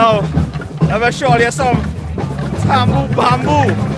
know, let me show you some bamboo bamboo.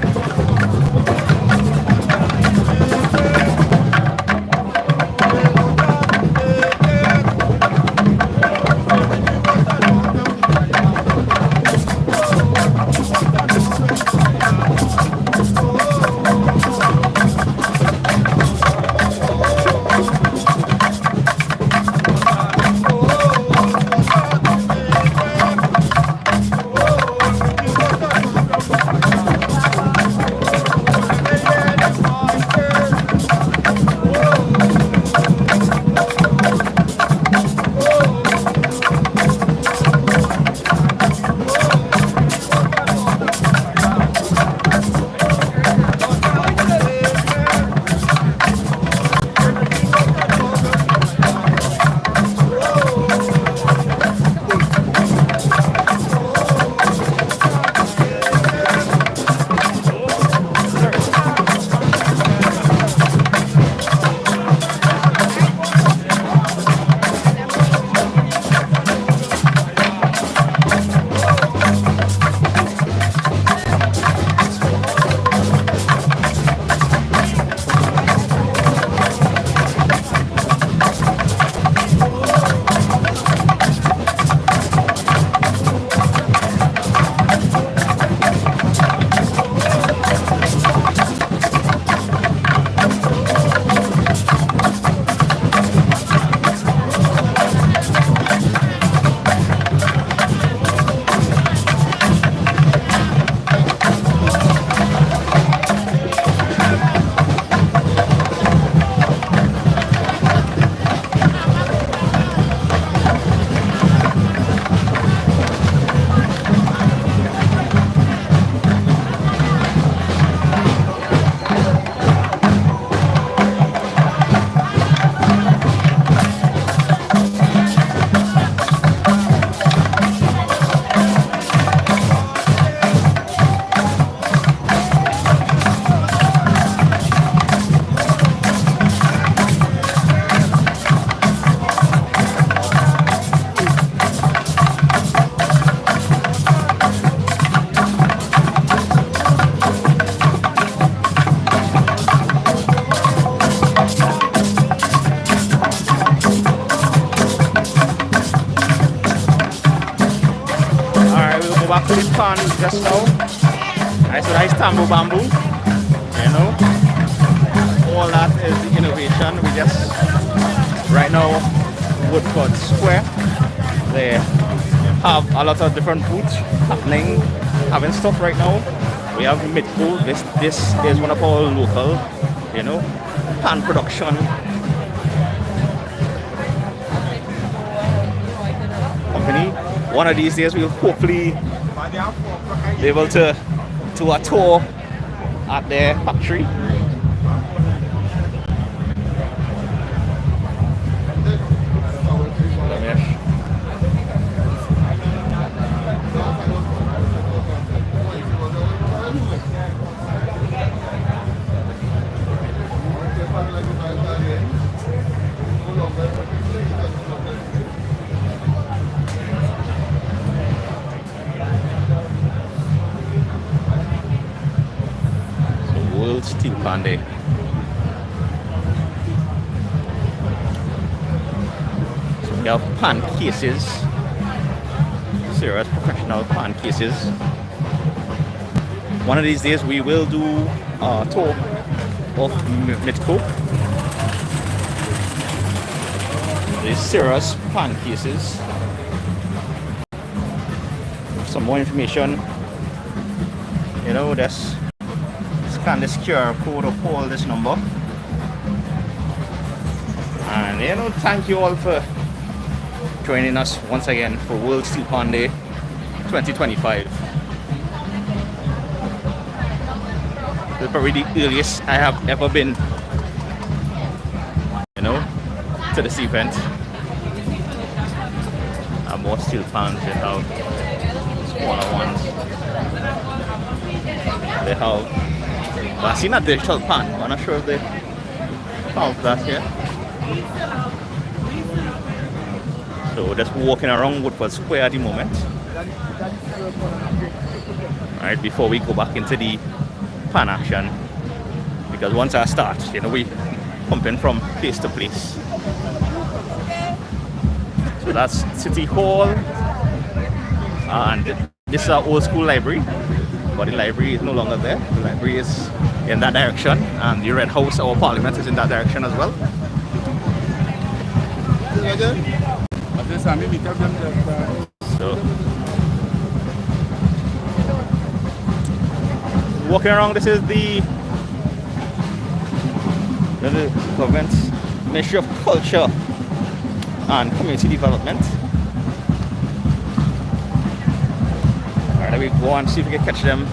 Steelpan just now. Nice tambo bamboo. You know, all that is the innovation. We just right now Woodford Square. They have a lot of different booths happening, having stuff right now. We have Midco. This is one of our local, you know, pan production company. One of these days we'll hopefully be able to do a tour at their factory. Steelpan Day. So we have pan cases, serious professional pan cases. One of these days we will do a tour of Midco. These serious pan cases. Some more information, you know, that's scan this QR code or call this number. And you know, thank you all for joining us once again for World Steelpan Day 2025. This is probably the earliest I have ever been, you know, to this event. And more Steelpans, they have smaller ones. They have, well, I've seen a digital pan, I'm not sure if they have that here. So we're just walking around Woodford Square at the moment. Alright, before we go back into the pan action. Because once I start, you know, we pumping from place to place. So that's City Hall. And this is our old school library. But the library is no longer there. The library is in that direction. And the Red House, our parliament, is in that direction as well. So, walking around, this is the government Ministry of Culture and Community Development. Alright, we go and see if we can catch them.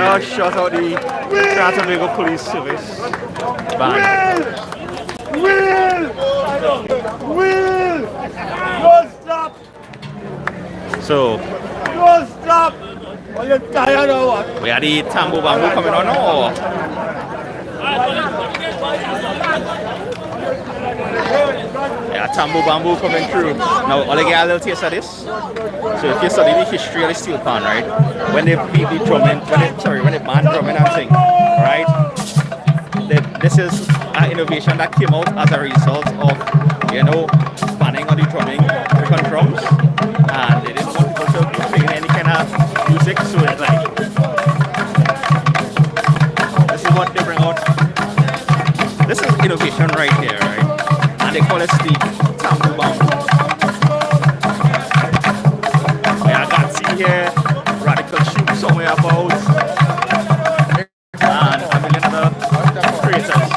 now shout out the Trinidad and Tobago Police Service band. Will! Don't stop! So, Don't stop! Are you tired or what? we had the Tambo Bamboo coming on now. Yeah, Tambo Bamboo coming through. Now, I'll get a little taste of this. So, if you study the history of the Steelpan, right? When they beat the drumming, when they band drumming and thing, right? This is an innovation that came out as a result of, banning on the drumming, African drums, and they didn't want people to be playing any kind of music, so it's like, this is what they bring out. This is innovation right here, right? And they call it the Tambo Bamboo. Yeah, I can see here, Radical Shoot somewhere about, and a million other creators.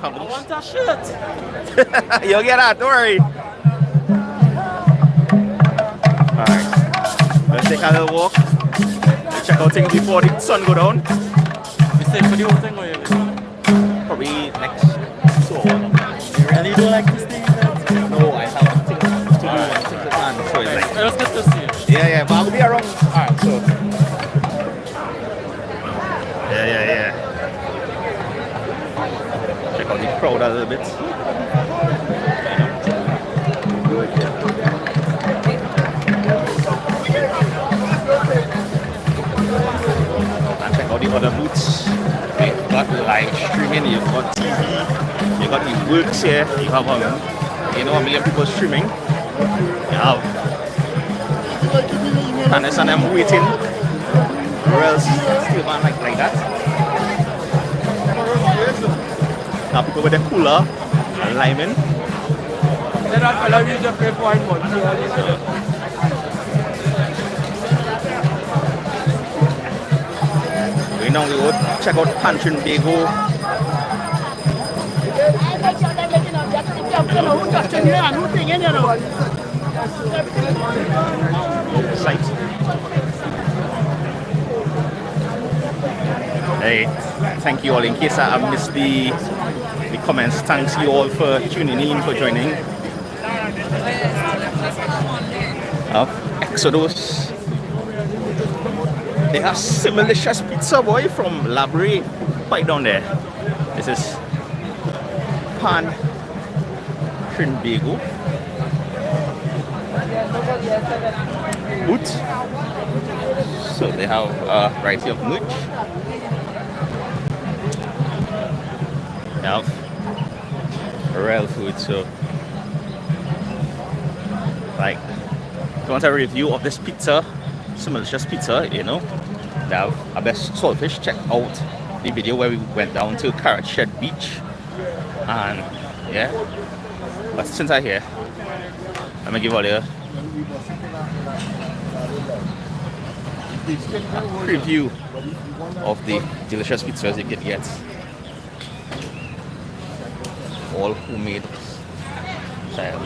I want a shirt. You'll get that, don't worry. Alright. Let's take a little walk. Let's check out things before the sun go down. You stay for the whole thing or you? Probably next 2 hours. You really don't like to stay there? No, I have things to do and things to plan. So it's like, let's get to see. yeah, but I'll be around. Alright, so. Yeah. Check out the crowd a little bit. And check out the other booths. We've got live streaming, you've got TV, you've got the works here, you have a million people streaming. You have Hannes and them waiting. Or else Steelpan like that. Now people with the cooler and liming. Then I allow you to pay for we now go check out Trinbago. Site. Hey, thank you all. In case I missed the comments, thanks you all for tuning in, for joining. Exodus. They have some delicious pizza, boy, from Labrie, right down there. This is Pan Trinbago. Boot. So they have a variety of merch. They have real food, so like if you want a review of this pizza, some delicious pizza, you know, they have a best saltfish. Check out the video where we went down to Carrot Shed Beach, and yeah, but since I'm here, I'm gonna give all you a preview of the delicious pizzas you can get. All homemade style.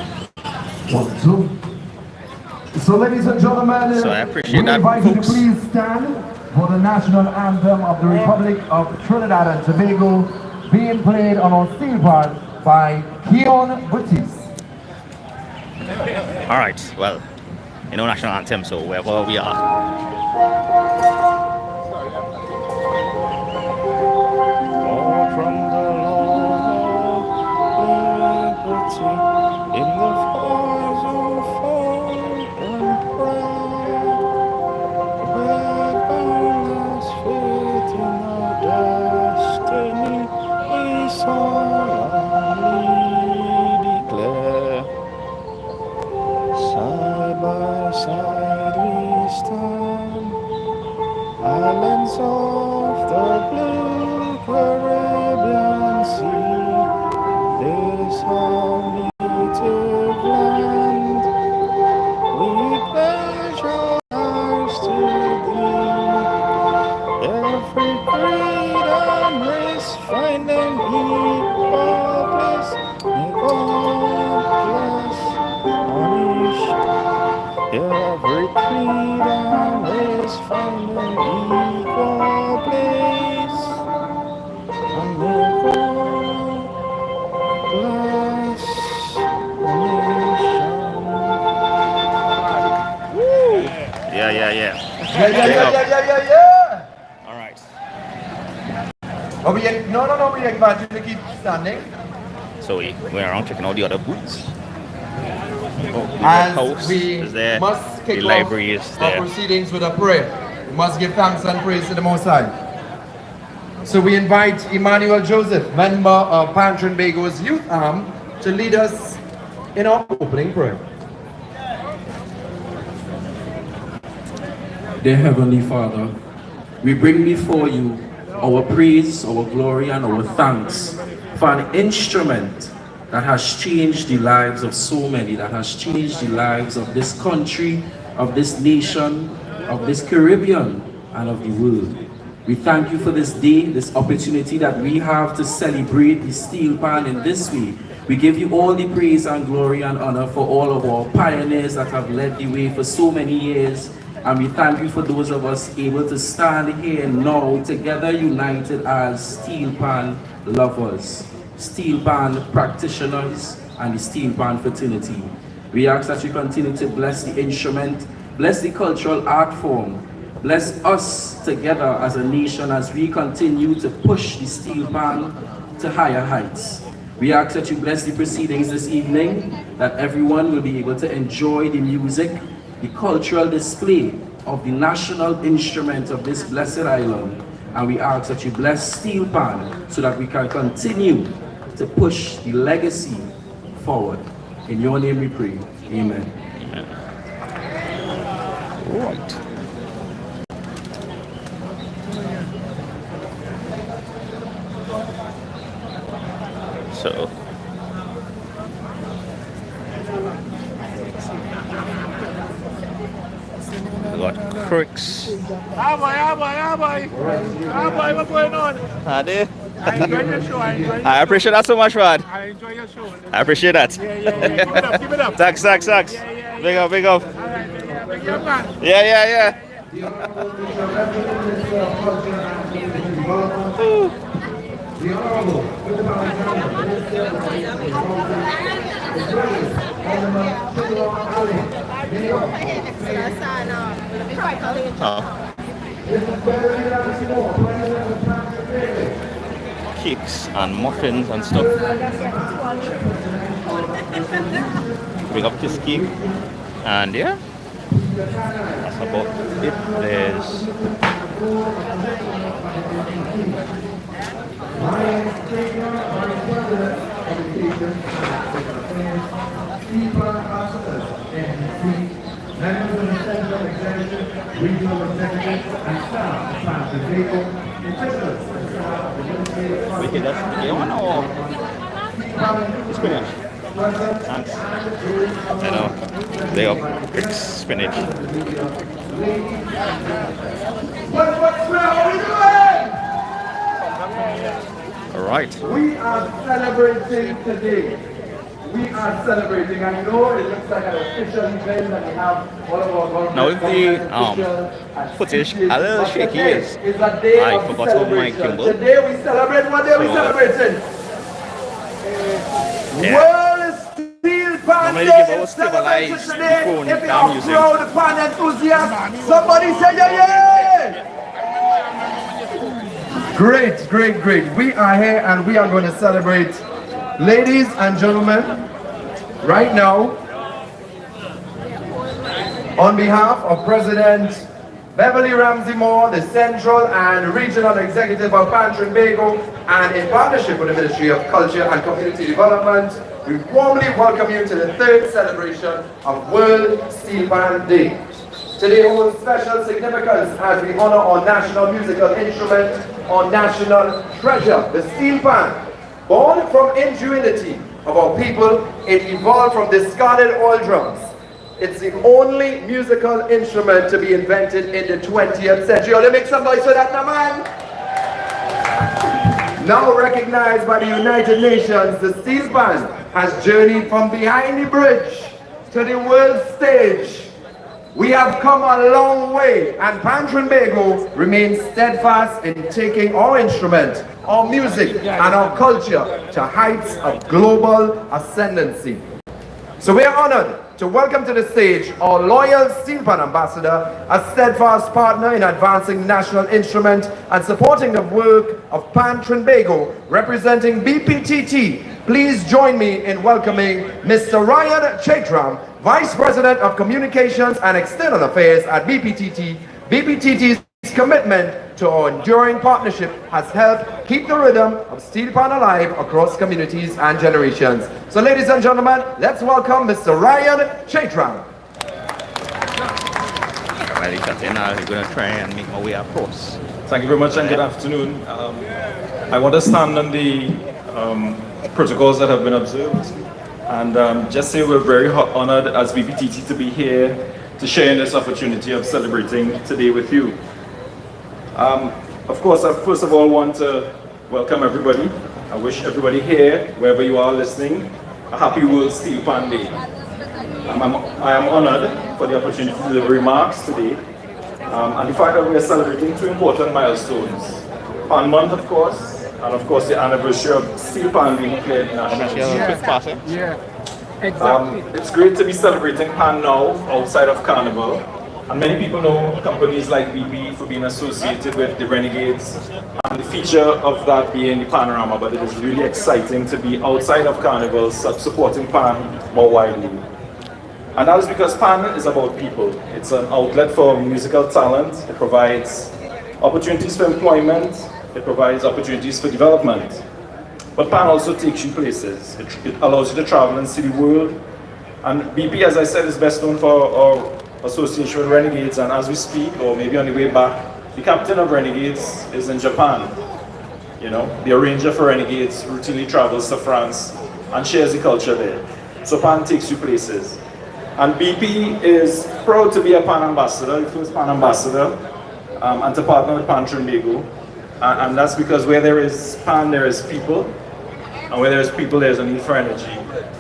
So ladies and gentlemen, so I appreciate that, invite you to folks. please stand for the national anthem of the Republic of Trinidad and Tobago, being played on our Steelpan by Keon Buttis. All right, well, you know national anthem, so wherever we are. In the fires of fire and prayer, where boundless faith in our destiny is all I'm find an equal place and equal class nation. Woo! Yeah. Yeah. All right. Oh, we invite you to keep standing. So we went around checking all the other booths. Oh, the As house we is there. must kick The library off is our there. proceedings with a prayer. We must give thanks and praise to the Most High. So we invite Emmanuel Joseph, member of Patron Trinbago's youth arm, to lead us in our opening prayer. Dear Heavenly Father, we bring before you our praise, our glory, and our thanks for an instrument that has changed the lives of so many, that has changed the lives of this country, of this nation, of this Caribbean, and of the world. We thank you for this day, this opportunity that we have to celebrate the Steelpan in this way. We give you all the praise and glory and honor for all of our pioneers that have led the way for so many years. And we thank you for those of us able to stand here now, together united as Steelpan lovers, Steelpan practitioners, and the Steelpan fraternity. We ask that you continue to bless the instrument, bless the cultural art form, bless us together as a nation as we continue to push the Steelpan to higher heights. We ask that you bless the proceedings this evening, that everyone will be able to enjoy the music, the cultural display of the national instrument of this blessed island. And we ask that you bless Steelpan so that we can continue to push the legacy forward. In your name we pray. Amen. Amen. Right. So we got crooks. Ah boy, what's going on? Ade. I enjoy your show. I appreciate that so much, man. I enjoy your show. I appreciate that. Yeah. Keep it up. Thanks. Yeah. Big up. All right, big up, man. Yeah. Cakes and muffins and stuff. Big up this cake. And yeah, that's about it. There's members of the Central Executive, Regional Executive, and staff of Patron Trinbago, officials and staff of the Administrative we can just get one or spinach. Thanks. I know. They are big spinach. What's how we doing? Alright. We are celebrating today. We are celebrating. I know it looks like an official event that we have all of our government. Now with the footage a little shaky is I forgot how my gimbal. Today we celebrate. What day we celebrating? Yeah. World Steelpan Normally the Day gimbal was stabilized today. before If you I'm are using. proud pan enthusiast, somebody say yeah. Great. We are here and we are going to celebrate. Ladies and gentlemen, right now, on behalf of President Beverly Ramsey Moore, the Central and Regional Executive of Patron Trinbago, and in partnership with the Ministry of Culture and Community Development, we warmly welcome you to the third celebration of World Steelpan Day. Today holds special significance as we honor our national musical instrument, our national treasure, the Steelpan. Born from ingenuity of our people, it evolved from discarded oil drums. It's the only musical instrument to be invented in the 20th century. Let me make some noise for that now, man. Now recognized by the United Nations, the Steelpan has journeyed from behind the bridge to the world stage. We have come a long way, and Trinbago remains steadfast in taking our instrument, our music, and our culture to heights of global ascendancy. So we are honored to welcome to the stage our loyal Steelpan ambassador, a steadfast partner in advancing national instrument and supporting the work of Trinbago, representing BPTT. Please join me in welcoming Mr. Ryan Chaitram, Vice President of Communications and External Affairs at BPTT. BPTT's commitment to our enduring partnership has helped keep the rhythm of Steelpan alive across communities and generations. So ladies and gentlemen, let's welcome Mr. Ryan Chaitram. Alrighty, Katina, we're going to try and make my way across. Thank you very much and good afternoon. I want to stand on the protocols that have been observed and just say we're very honored as BPTT to be here to share in this opportunity of celebrating today with you. Of course, I first of all want to welcome everybody. I wish everybody here, wherever you are listening, a happy World Steelpan Day. I am honored for the opportunity to deliver remarks today and the fact that we are celebrating two important milestones. Pan Month, of course, and of course the anniversary of Steelpan being declared national. Yeah, exactly. It's great to be celebrating Pan now, outside of Carnival. And many people know companies like BP for being associated with the Renegades and the feature of that being the panorama, but it is really exciting to be outside of Carnival, supporting Pan more widely. And that is because Pan is about people. It's an outlet for musical talent. It provides opportunities for employment. It provides opportunities for development. But Pan also takes you places. It allows you to travel and see the world. And BP, as I said, is best known for our association with Renegades, and as we speak, or maybe on the way back, the captain of Renegades is in Japan. You know, the arranger for Renegades routinely travels to France and shares the culture there. So Pan takes you places. And BP is proud to be a Pan ambassador, the first Pan ambassador, and to partner with Trinbago. And that's because where there is Pan, there is people. And where there is people, there's a need for energy.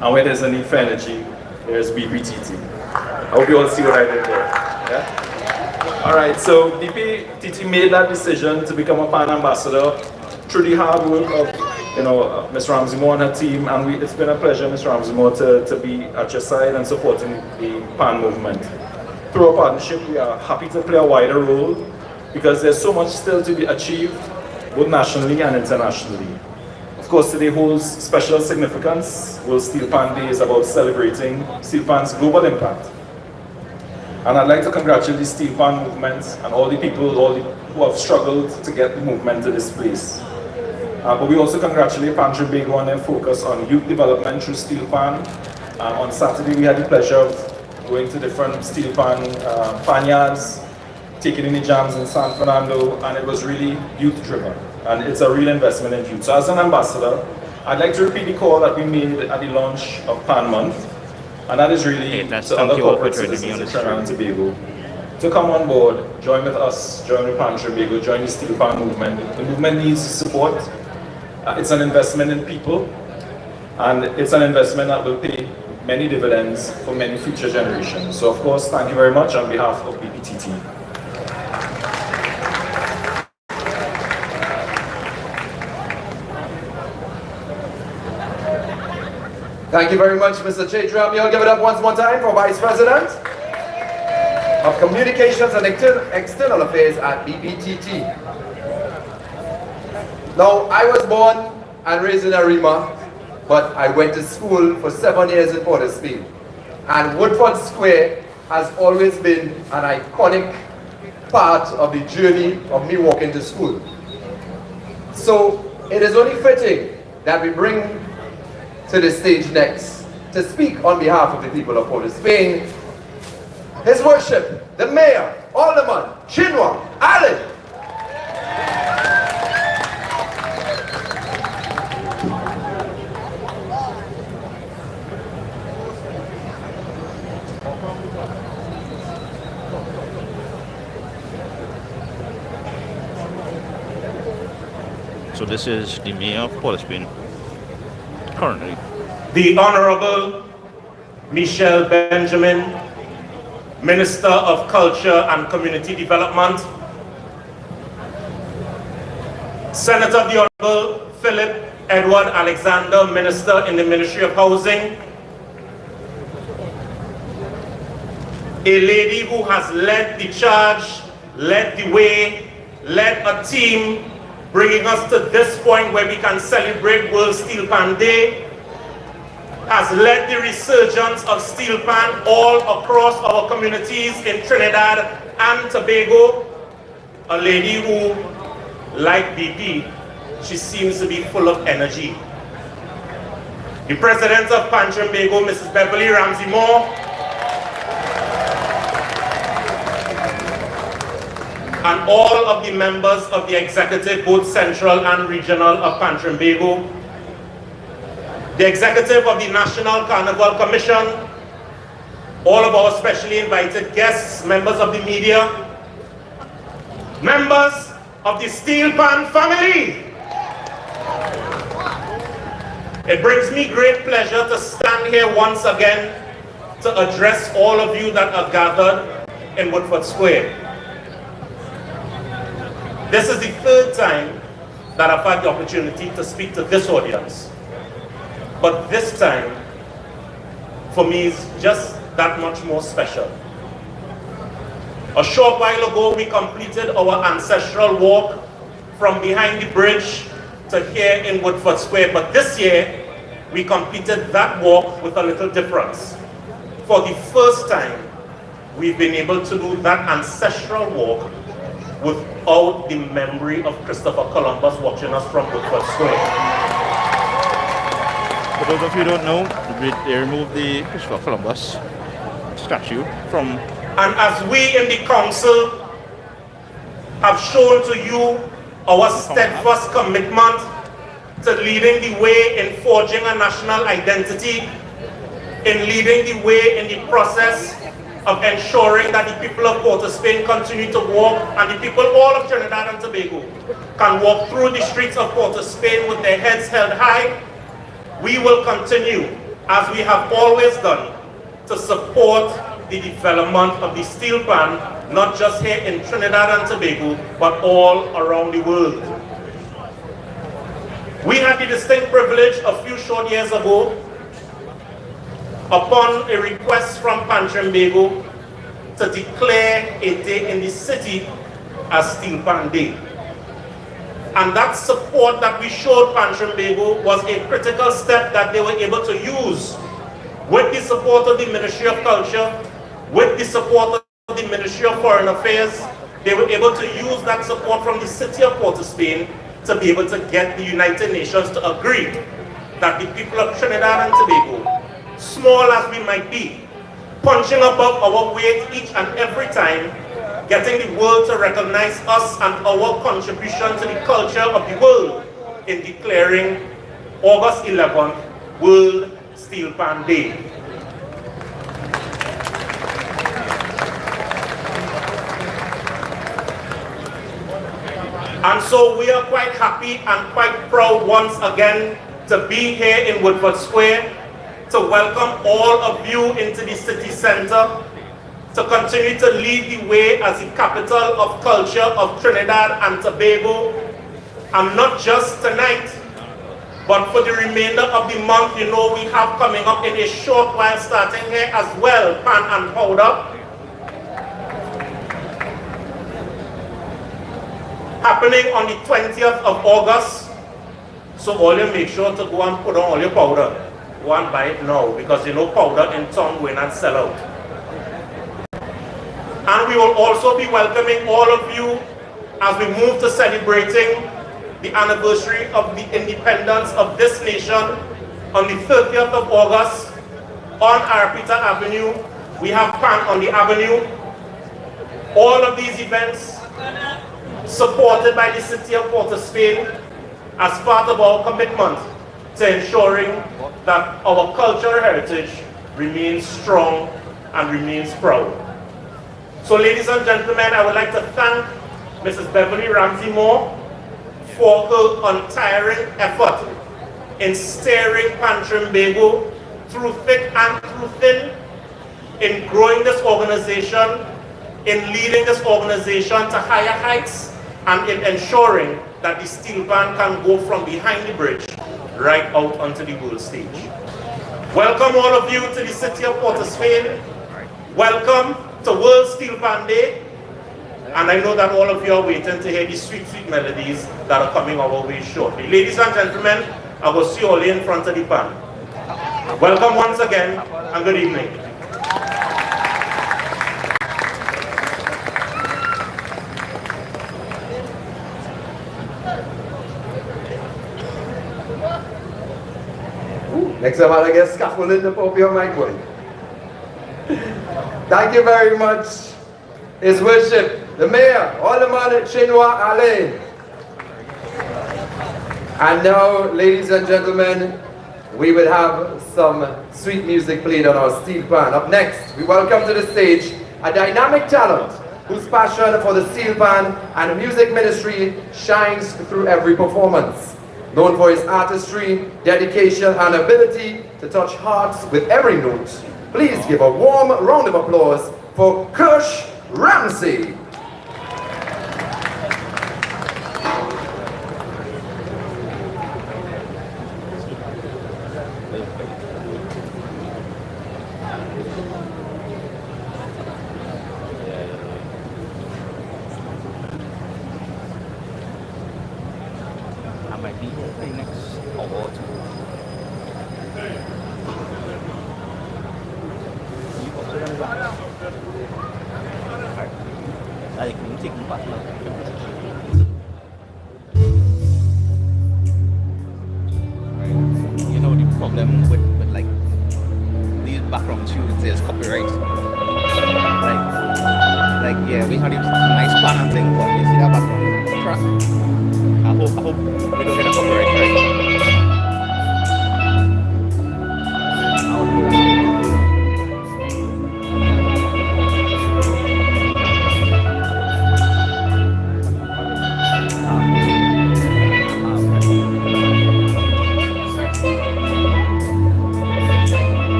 And where there's a need for energy, there's BPTT. I hope you all see what I did there. Yeah? All right, so BPTT made that decision to become a Pan ambassador through the hard work of, Ms. Ramsey Moore and her team, and it's been a pleasure, Ms. Ramsey Moore, to be at your side and supporting the Pan movement. Through our partnership, we are happy to play a wider role because there's so much still to be achieved, both nationally and internationally. Of course, today holds special significance. World Steelpan Day is about celebrating Steelpan's global impact. And I'd like to congratulate the Steelpan movement and all the people who have struggled to get the movement to this place. But we also congratulate Trinbago on their focus on youth development through Steelpan. On Saturday, we had the pleasure of going to different Steelpan vineyards, taking in the jams in San Fernando, and it was really youth-driven. And it's a real investment in youth. So as an ambassador, I'd like to repeat the call that we made at the launch of Pan Month. And that is really to other corporate citizens in Trinidad and Tobago to come on board, join with us, join with Trinbago, join the Steelpan movement. The movement needs support. It's an investment in people, and it's an investment that will pay many dividends for many future generations. So of course, thank you very much on behalf of BPTT. Thank you very much, Mr. Chaitram. You'll give it up once more time for Vice President of Communications and External Affairs at BPTT. Now, I was born and raised in Arima, but I went to school for 7 years in Port of Spain. And Woodford Square has always been an iconic part of the journey of me walking to school. So, it is only fitting that we bring to the stage next to speak on behalf of the people of Port of Spain, His Worship, the Mayor, Alderman, Chinua, Allen. So this is the Mayor of Port of Spain currently. The Honorable Michelle Benjamin, Minister of Culture and Community Development, Senator the Honorable Philip Edward Alexander, Minister in the Ministry of Housing, a lady who has led the charge, led the way, led a team, bringing us to this point where we can celebrate World Steelpan Day, has led the resurgence of Steelpan all across our communities in Trinidad and Tobago, a lady who, like BP, she seems to be full of energy. The President of Trinbago, Mrs. Beverly Ramsey Moore, and all of the members of the executive, both central and regional of Trinbago, the executive of the National Carnival Commission, all of our specially invited guests, members of the media, members of the Steelpan family. It brings me great pleasure to stand here once again to address all of you that are gathered in Woodford Square. This is the third time that I've had the opportunity to speak to this audience. But this time, for me, is just that much more special. A short while ago, we completed our ancestral walk from behind the bridge to here in Woodford Square. But this year, we completed that walk with a little difference. For the first time, we've been able to do that ancestral walk without the memory of Christopher Columbus watching us from Woodford Square. For those of you who don't know, they removed the Christopher Columbus statue from... And as we in the council have shown to you our steadfast commitment to leading the way in forging a national identity, in leading the way in the process of ensuring that the people of Port of Spain continue to walk, and the people all of Trinidad and Tobago can walk through the streets of Port of Spain with their heads held high, we will continue, as we have always done, to support the development of the Steelpan, not just here in Trinidad and Tobago, but all around the world. We had the distinct privilege a few short years ago, upon a request from Trinbago, to declare a day in the city as Steelpan Day. And that support that we showed Trinbago was a critical step that they were able to use with the support of the Ministry of Culture, with the support of the Ministry of Foreign Affairs. They were able to use that support from the city of Port of Spain to be able to get the United Nations to agree that the people of Trinidad and Tobago, small as we might be, punching above our weight each and every time, getting the world to recognize us and our contribution to the culture of the world in declaring August 11th World Steelpan Day. And so we are quite happy and quite proud once again to be here in Woodford Square, to welcome all of you into the city center, to continue to lead the way as the capital of culture of Trinidad and Tobago, and not just tonight, but for the remainder of the month. You know, we have coming up in a short while, starting here as well, pan and powder, happening on the 20th of August. So all you make sure to go and put on all your powder. Go and buy it now, because you know powder in town will not sell out. And we will also be welcoming all of you as we move to celebrating the anniversary of the independence of this nation on the 30th of August on Arpita Avenue. We have Pan on the Avenue. All of these events supported by the city of Port of Spain as part of our commitment to ensuring that our cultural heritage remains strong and remains proud. So ladies and gentlemen, I would like to thank Mrs. Beverly Ramsey Moore for her untiring effort in steering Trinbago through thick and through thin, in growing this organization, in leading this organization to higher heights, and in ensuring that the Steelpan can go from behind the bridge right out onto the world stage. Welcome all of you to the city of Port of Spain. Welcome to World Steelpan Day. And I know that all of you are waiting to hear the sweet, sweet melodies that are coming our way shortly. Ladies and gentlemen, I will see you all in front of the pan. Welcome once again, and good evening. Next time I get scaffolding to pop your mic boy. Thank you very much. His Worship, the Mayor, all the man at Chinua Alain. And now, ladies and gentlemen, we will have some sweet music played on our Steelpan. Up next, we welcome to the stage a dynamic talent whose passion for the Steelpan and music ministry shines through every performance. Known for his artistry, dedication, and ability to touch hearts with every note, please give a warm round of applause for Kush Ramsey. You know the problem with like these background tunes is copyright. Like yeah, we had a nice plan and thing, but you see that background track. I hope we don't get a copyright strike.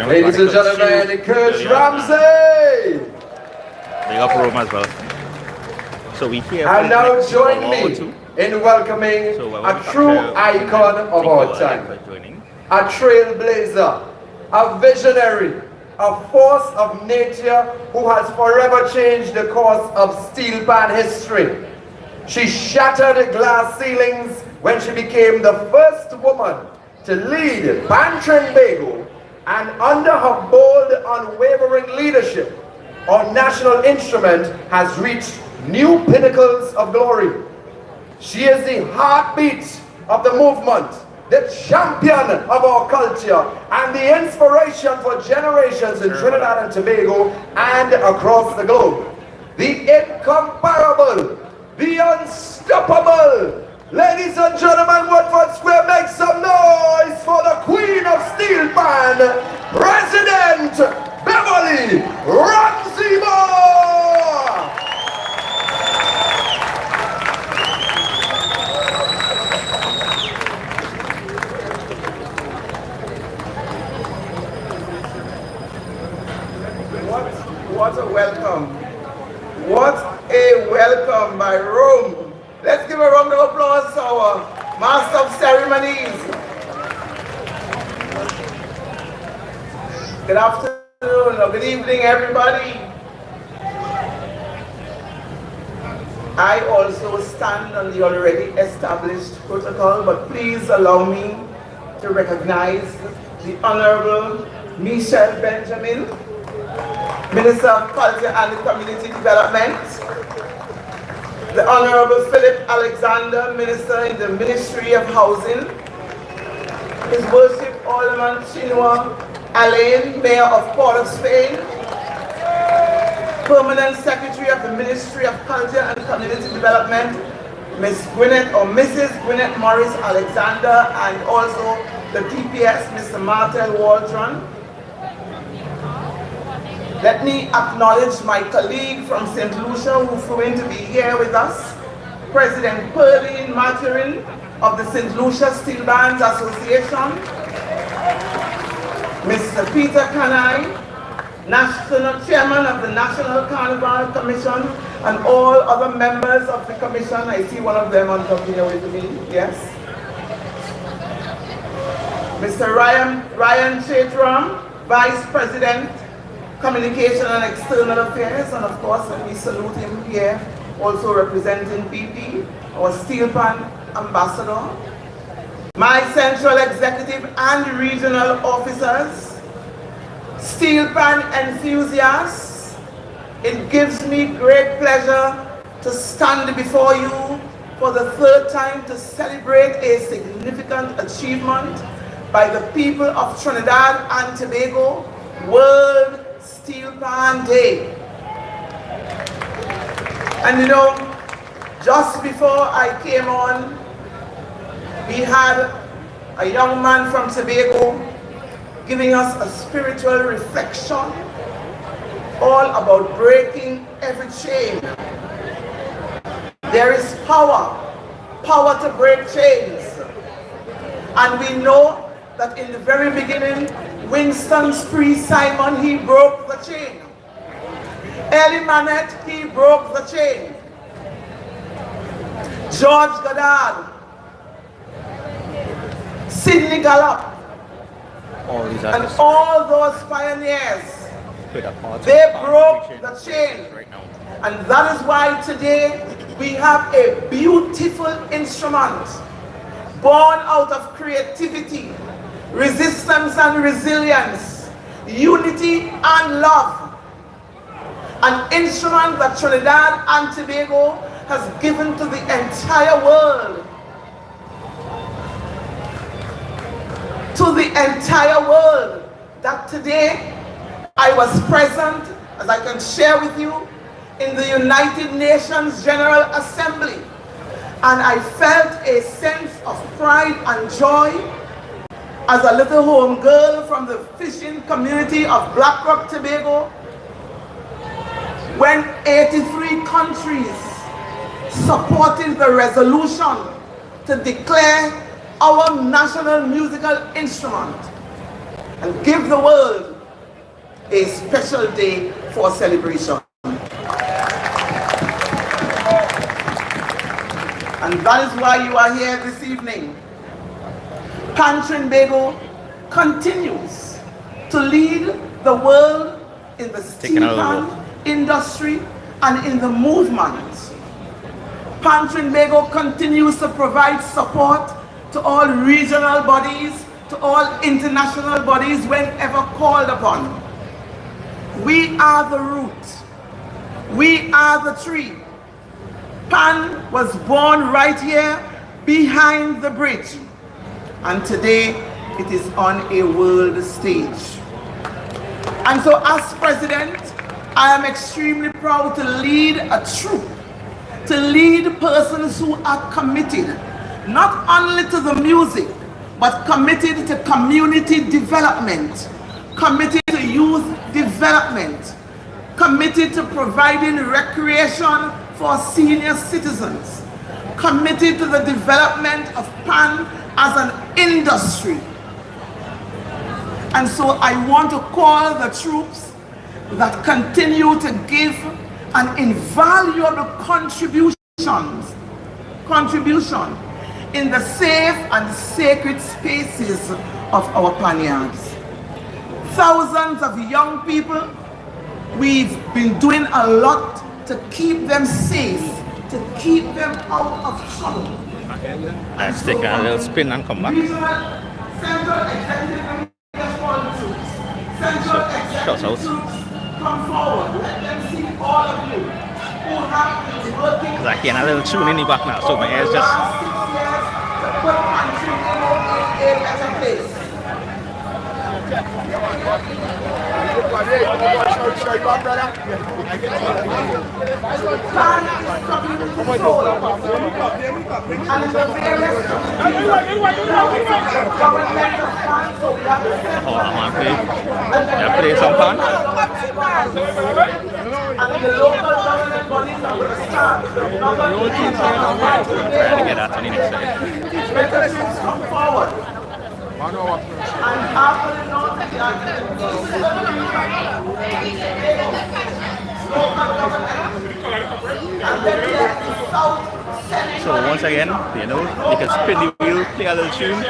Ladies and gentlemen, Coach Ramsey! Big up Rome as well. So we here. And now join me in welcoming a true icon of our time. A trailblazer, a visionary, a force of nature who has forever changed the course of Steelpan history. She shattered glass ceilings when she became the first woman to lead Trinbago, and under her bold, unwavering leadership, our national instrument has reached new pinnacles of glory. She is the heartbeat of the movement, the champion of our culture, and the inspiration for generations in Trinidad and Tobago and across the globe. The incomparable, the unstoppable. Ladies and gentlemen, Woodford Square, make some noise for the Queen of Steelpan, President Beverly Ramsey Moore! What a welcome. What a welcome by Rome. Let's give a round of applause to our Master of Ceremonies. Good afternoon or good evening, everybody. I also stand on the already established protocol, but please allow me to recognize the Honorable Michelle Benjamin, Minister of Culture and Community Development, the Honorable Philip Alexander, Minister in the Ministry of Housing, His Worship Alderman Chinua Alain, Mayor of Port of Spain, Permanent Secretary of the Ministry of Culture and Community Development, Miss Gwyneth or Mrs. Gwyneth Morris Alexander, and also the DPS, Mr. Martel Waldron. Let me acknowledge my colleague from St. Lucia who flew in to be here with us, President Pearline Maturin of the St. Lucia Steel Bands Association, Mr. Peter Kanai, National Chairman of the National Carnival Commission, and all other members of the commission. I see one of them on top here with me, yes. Mr. Ryan Chetram, Vice President, Communication and External Affairs, and of course let me salute him here, also representing BP, our Steelpan Ambassador, my Central Executive and Regional Officers, Steelpan enthusiasts. It gives me great pleasure to stand before you for the third time to celebrate a significant achievement by the people of Trinidad and Tobago, World Steelpan Day. And you know, just before I came on, we had a young man from Tobago giving us a spiritual reflection all about breaking every chain. There is power to break chains. And we know that in the very beginning, Winston Spree Simon, he broke the chain. Eli Manette, he broke the chain. George Goddard, Sidney Gallop, and all those pioneers, they broke the chain. And that is why today we have a beautiful instrument born out of creativity, resistance and resilience, unity and love. An instrument that Trinidad and Tobago has given to the entire world. To the entire world. That today I was present, as I can share with you, in the United Nations General Assembly. And I felt a sense of pride and joy as a little home girl from the fishing community of Black Rock, Tobago, when 83 countries supported the resolution to declare our national musical instrument and give the world a special day for celebration. And that is why you are here this evening. Trinbago continues to lead the world in the Steelpan industry and in the movement. Trinbago continues to provide support to all regional bodies, to all international bodies whenever called upon. We are the root. We are the tree. Pan was born right here behind the bridge. And today it is on a world stage. And so as president, I am extremely proud to lead a troop, to lead persons who are committed, not only to the music, but committed to community development, committed to youth development, committed to providing recreation for senior citizens, committed to the development of Pan as an industry. And so I want to call the troops that continue to give an invaluable contribution in the safe and sacred spaces of our panyards. Thousands of young people, we've been doing a lot to keep them safe, to keep them out of trouble. Let's take a little spin and come back. Central executive Central executive troops, come forward. Let them see all of you who have been working. Because I hear a little tune in the back now, so my ears just. To put country in a better place. Plan is coming to control. And in the various government of France, so we have to send play some fun. and the local government bodies are going to start. Trying to get that to the next side. Better things come forward. And after the north, local government, and then the south, So once again, you know, you can spin the wheel, play a little tune.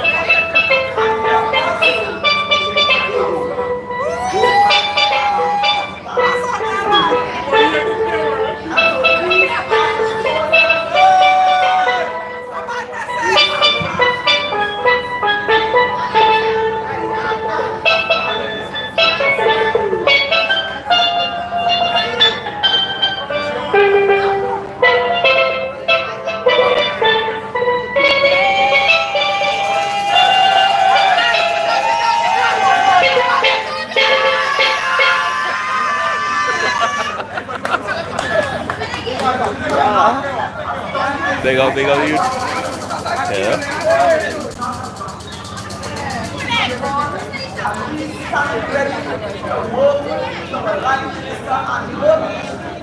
Big up you. Yeah.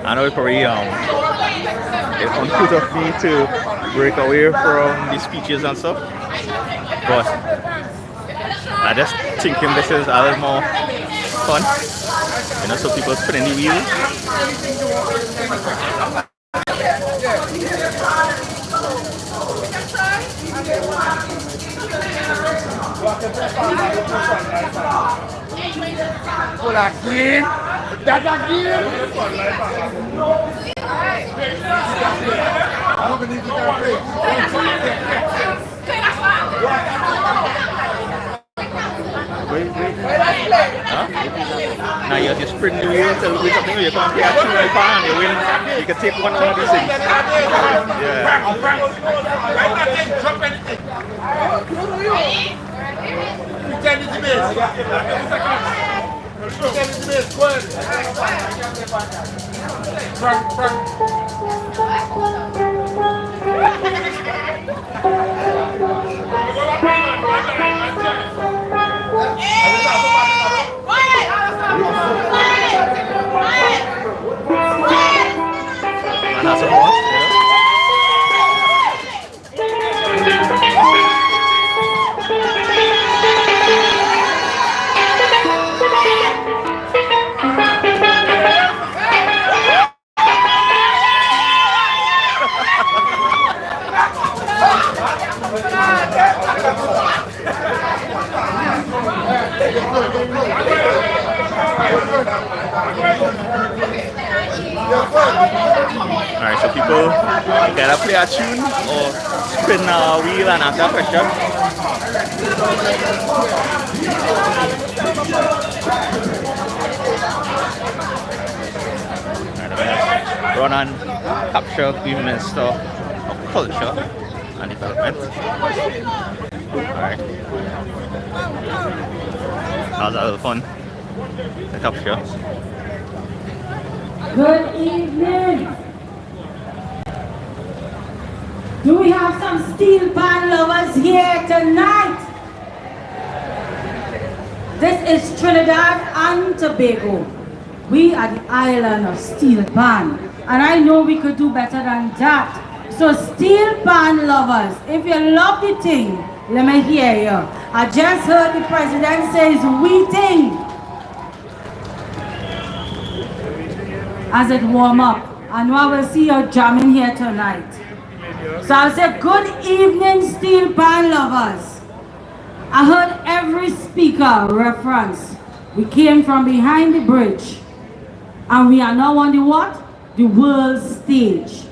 I know it's probably it's uncouth of me to break away from the speeches and stuff, but I just thinking this is a little more fun, you know, so people spinning the wheel. Por aqui, tá daqui. Huh? Now you just sprint the wheel till we something you can't play a tune right and you win. You can take one of these things. Yeah. And that's a horse, Alright, so people gotta play a tune or spin a wheel and answer a question. Alright, run and capture the Minister of Culture and Development. Alright. That was a little fun. The capture. Good evening. Do we have some Steelpan lovers here tonight? This is Trinidad and Tobago. We are the island of Steelpan. And I know we could do better than that. So Steelpan lovers, if you love the thing, let me hear you. I just heard the president says we thing. As it warm up. I know I will see you jamming here tonight. So I'll say good evening Steelpan lovers. I heard every speaker reference. We came from behind the bridge. And we are now on the what? The world stage.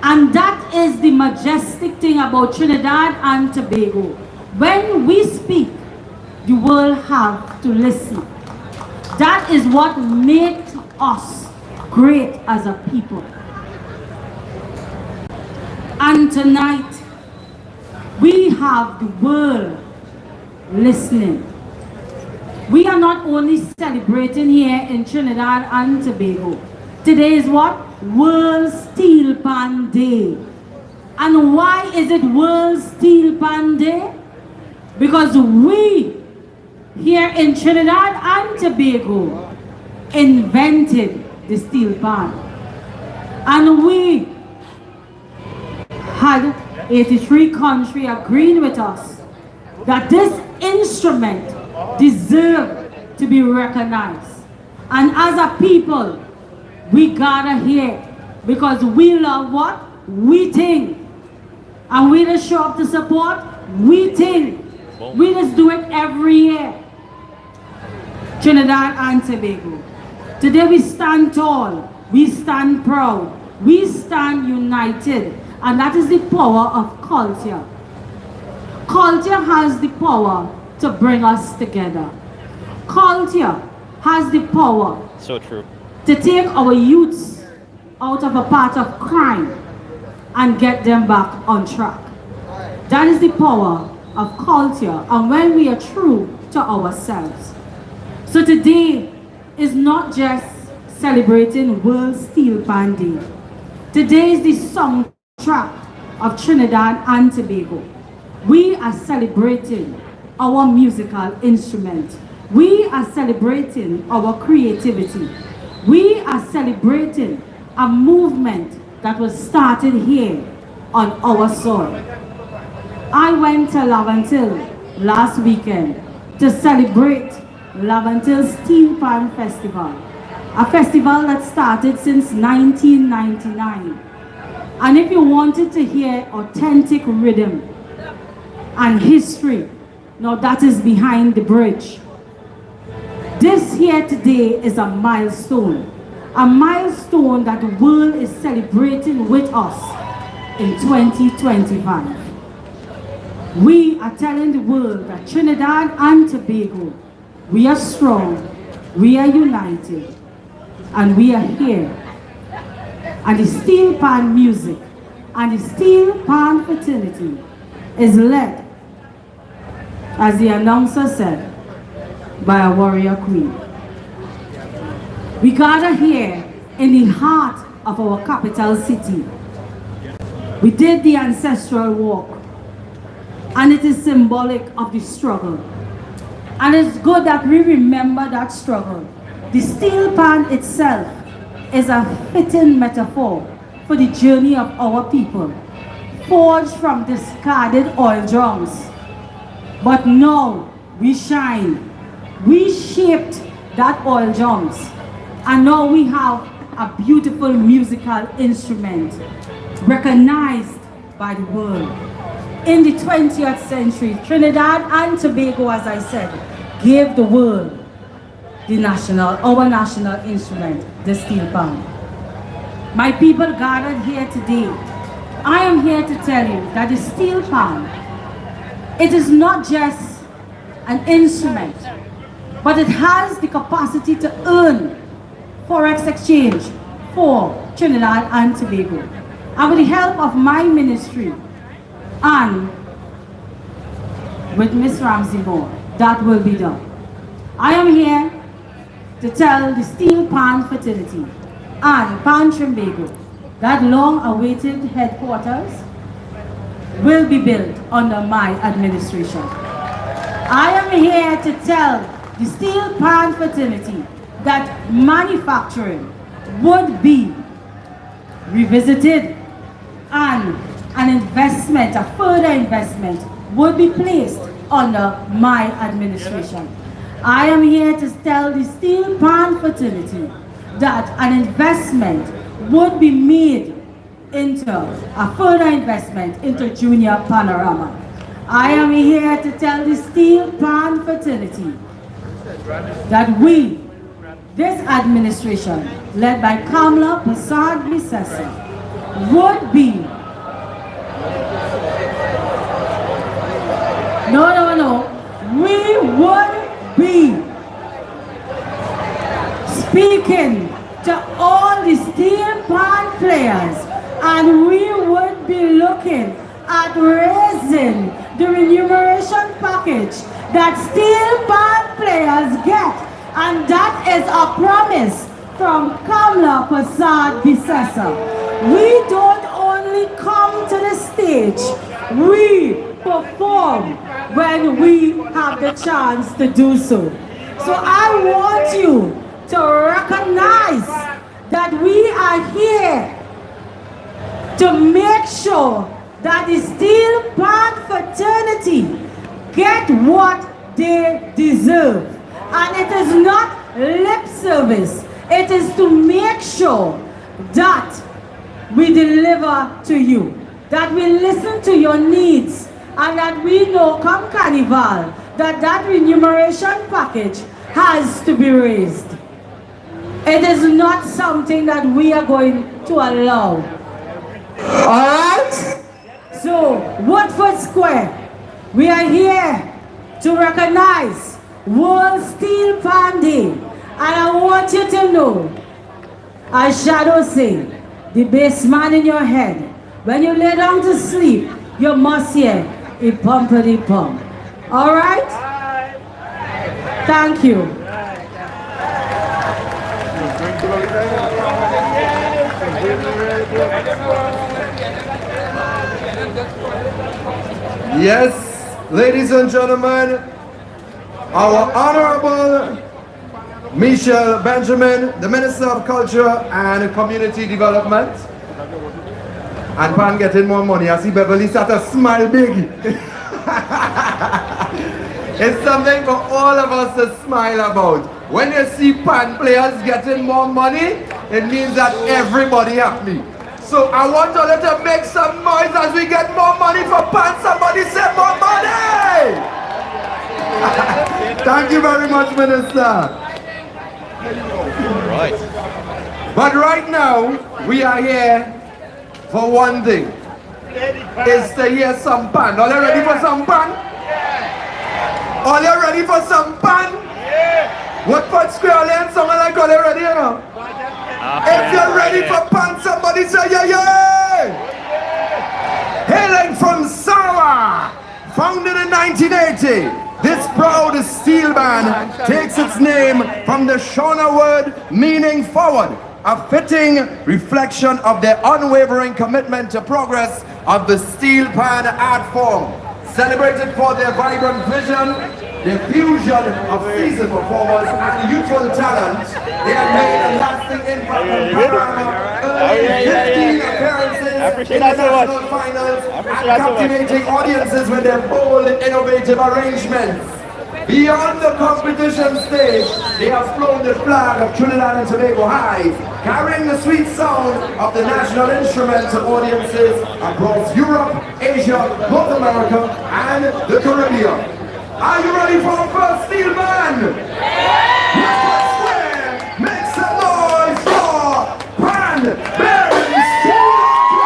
And that is the majestic thing about Trinidad and Tobago. When we speak, the world have to listen. That is what makes us great as a people. And tonight, we have the world listening. We are not only celebrating here in Trinidad and Tobago. Today is what? World Steelpan Day. And why is it World Steelpan Day? Because we here in Trinidad and Tobago invented the steel pan. And we had 83 countries agreeing with us that this instrument deserves to be recognized. And as a people, we gather here because we love what? We think. And we just show up to support, we think. We just do it every year. Trinidad and Tobago. Today we stand tall, we stand proud, we stand united, and that is the power of culture. Culture has the power to bring us together. Culture has the power So true. to take our youths out of a path of crime and get them back on track. That is the power of culture, and when we are true to ourselves. So today is not just celebrating World Steelpan Day. Today is the soundtrack of Trinidad and Tobago. We are celebrating our musical instrument. We are celebrating our creativity. We are celebrating a movement that was started here on our soil. I went to Lavantil last weekend to celebrate Lavantil Steelpan Festival, a festival that started since 1999. And if you wanted to hear authentic rhythm and history, now that is behind the bridge. This here today is a milestone that the world is celebrating with us in 2025. We are telling the world that Trinidad and Tobago, we are strong, we are united, and we are here. And the Steelpan music and the Steelpan fraternity is led, as the announcer said, by a warrior queen. We gather here in the heart of our capital city. We did the ancestral walk, and it is symbolic of the struggle. And it's good that we remember that struggle. The Steelpan itself is a fitting metaphor for the journey of our people, forged from discarded oil drums. But now we shine. We shaped that oil drums, and now we have a beautiful musical instrument recognized by the world. In the 20th century, Trinidad and Tobago, as I said, gave the world our national instrument, the Steelpan. My people gathered here today, I am here to tell you that the Steelpan, it is not just an instrument, but it has the capacity to earn forex exchange for Trinidad and Tobago. And with the help of my ministry and with Miss Ramsey Moore, that will be done. I am here to tell the Steelpan fraternity and Pan Trinbago that long-awaited headquarters will be built under my administration. I am here to tell the Steelpan fraternity that manufacturing would be revisited and an investment, a further investment, would be placed under my administration. I am here to tell the Steelpan fraternity that an investment would be made into a further investment into Junior Panorama. I am here to tell the Steelpan fraternity that we, this administration, led by Kamla Prasad-Bissessa, would be we would be speaking to all the Steelpan players, and we would be looking at raising the remuneration package that Steelpan players get, and that is a promise from Kamla Prasad-Bissessa. We don't only come to the stage, we perform when we have the chance to do so. So I want you to recognize that we are here to make sure that the Steelpan fraternity get what they deserve. And it is not lip service, it is to make sure that we deliver to you, that we listen to your needs, and that we know come Carnival that remuneration package has to be raised. It is not something that we are going to allow. Alright? So, Woodford Square, we are here to recognize World Steelpan Day. And I want you to know, as Shadow say, the bass man in your head, when you lay down to sleep, you must hear a pumpity pump. Alright? Thank you. Yes, ladies and gentlemen, our Honorable Michelle Benjamin, the Minister of Culture and Community Development. And Pan getting more money. I see Beverly start to smile big. It's something for all of us to smile about. When you see Pan players getting more money, it means that everybody happy. So I want all of you to make some noise as we get more money for Pan. Somebody say more money! Thank you very much, Minister. Right. But right now, we are here for one thing. Is to hear some Pan. Are you ready for some Pan? Are you ready for some Pan? Woodford Square, learn something like are you ready, you know? If you're ready for Pan, somebody say yeah, yeah! Hailing from Sarawak, founded in 1980, this proud steel band takes its name from the Shona word meaning forward, a fitting reflection of their unwavering commitment to progress of the Steelpan art form. Celebrated for their vibrant vision, their fusion of seasoned performers and youthful talent, they have made a lasting impact on Panorama, earning 15 appearances in the national finals and captivating audiences with their bold, innovative arrangements. Beyond the competition stage, they have flown the flag of Trinidad and Tobago high, carrying the sweet sound of the national instrument to audiences across Europe, Asia, North America, and the Caribbean. Are you ready for our first steel band? Make some noise for Cranberry Steelpan!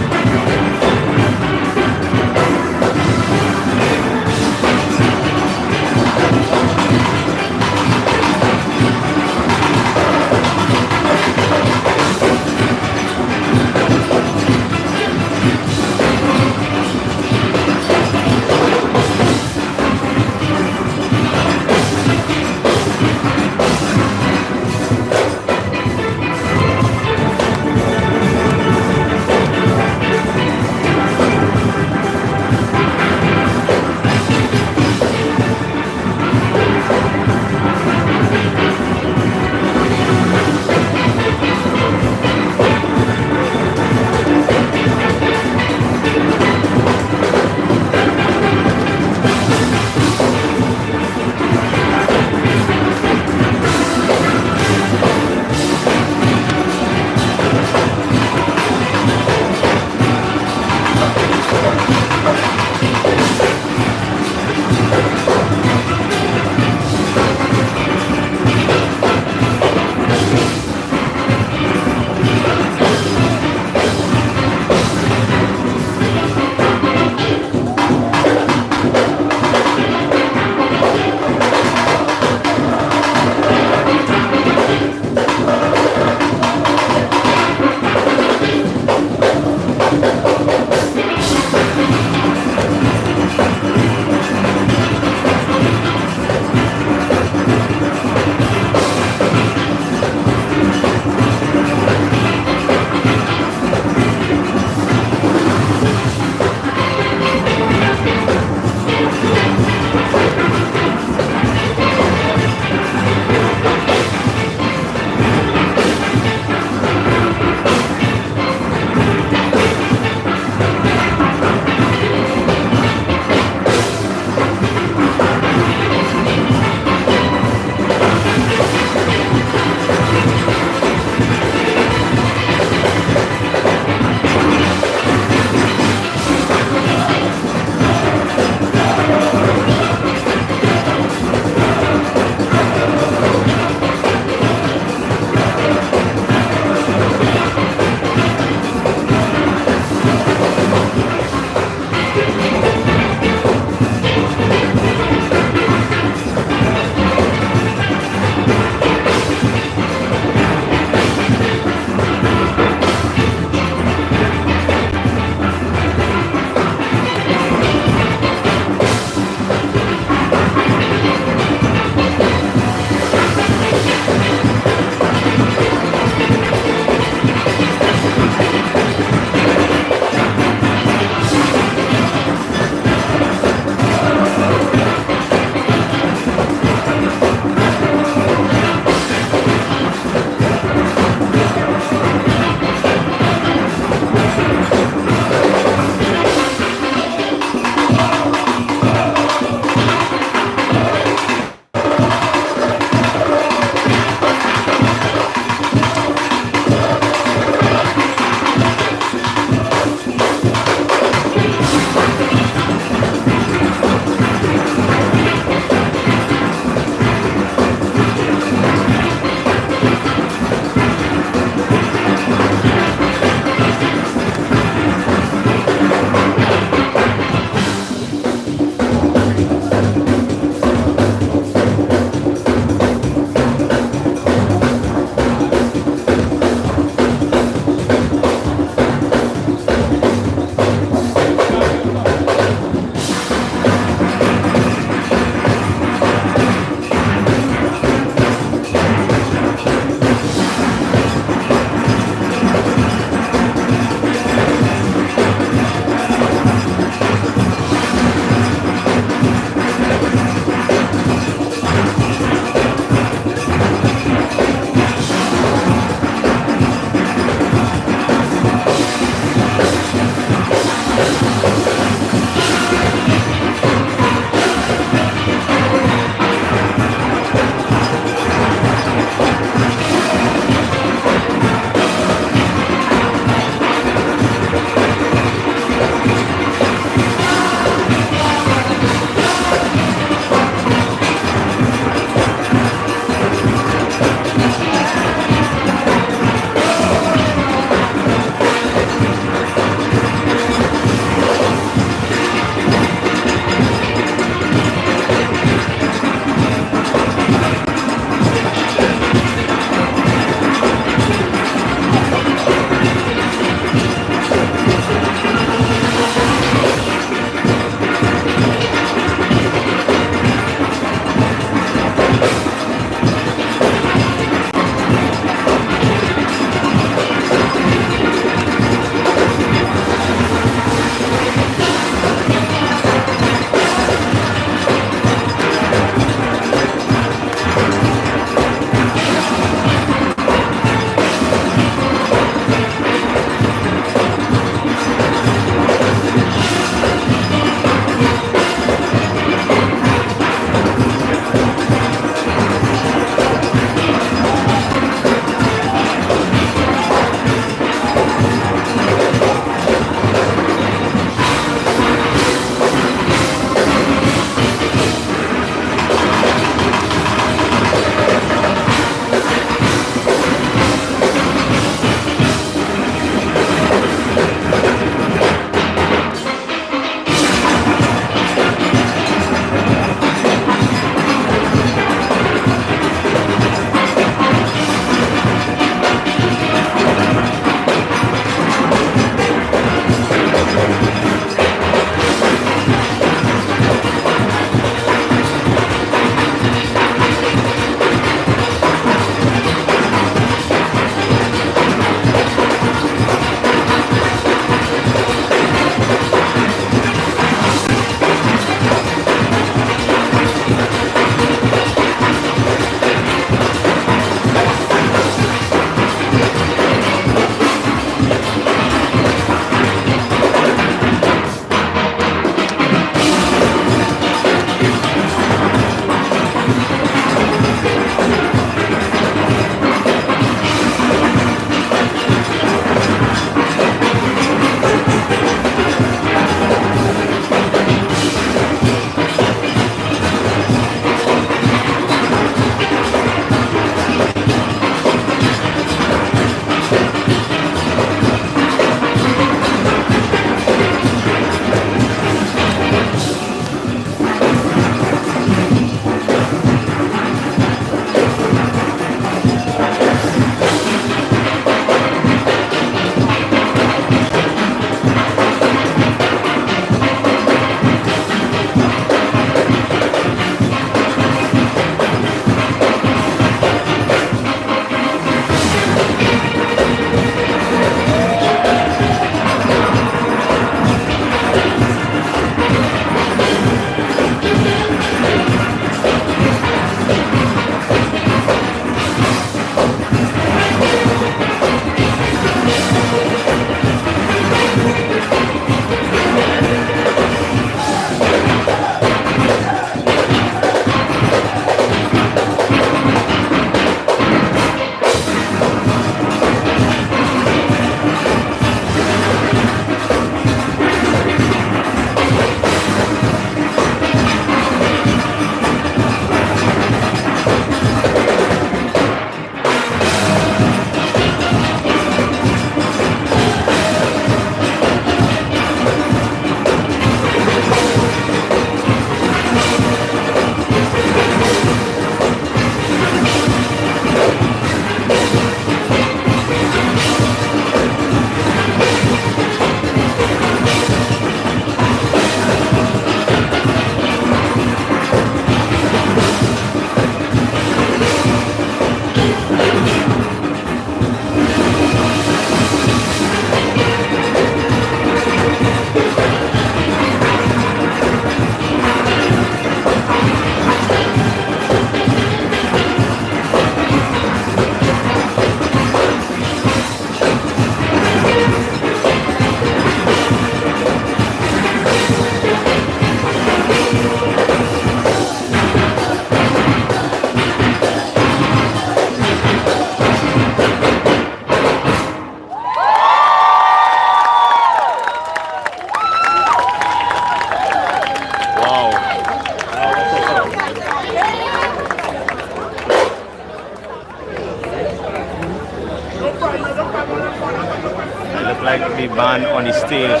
like the band on the stage.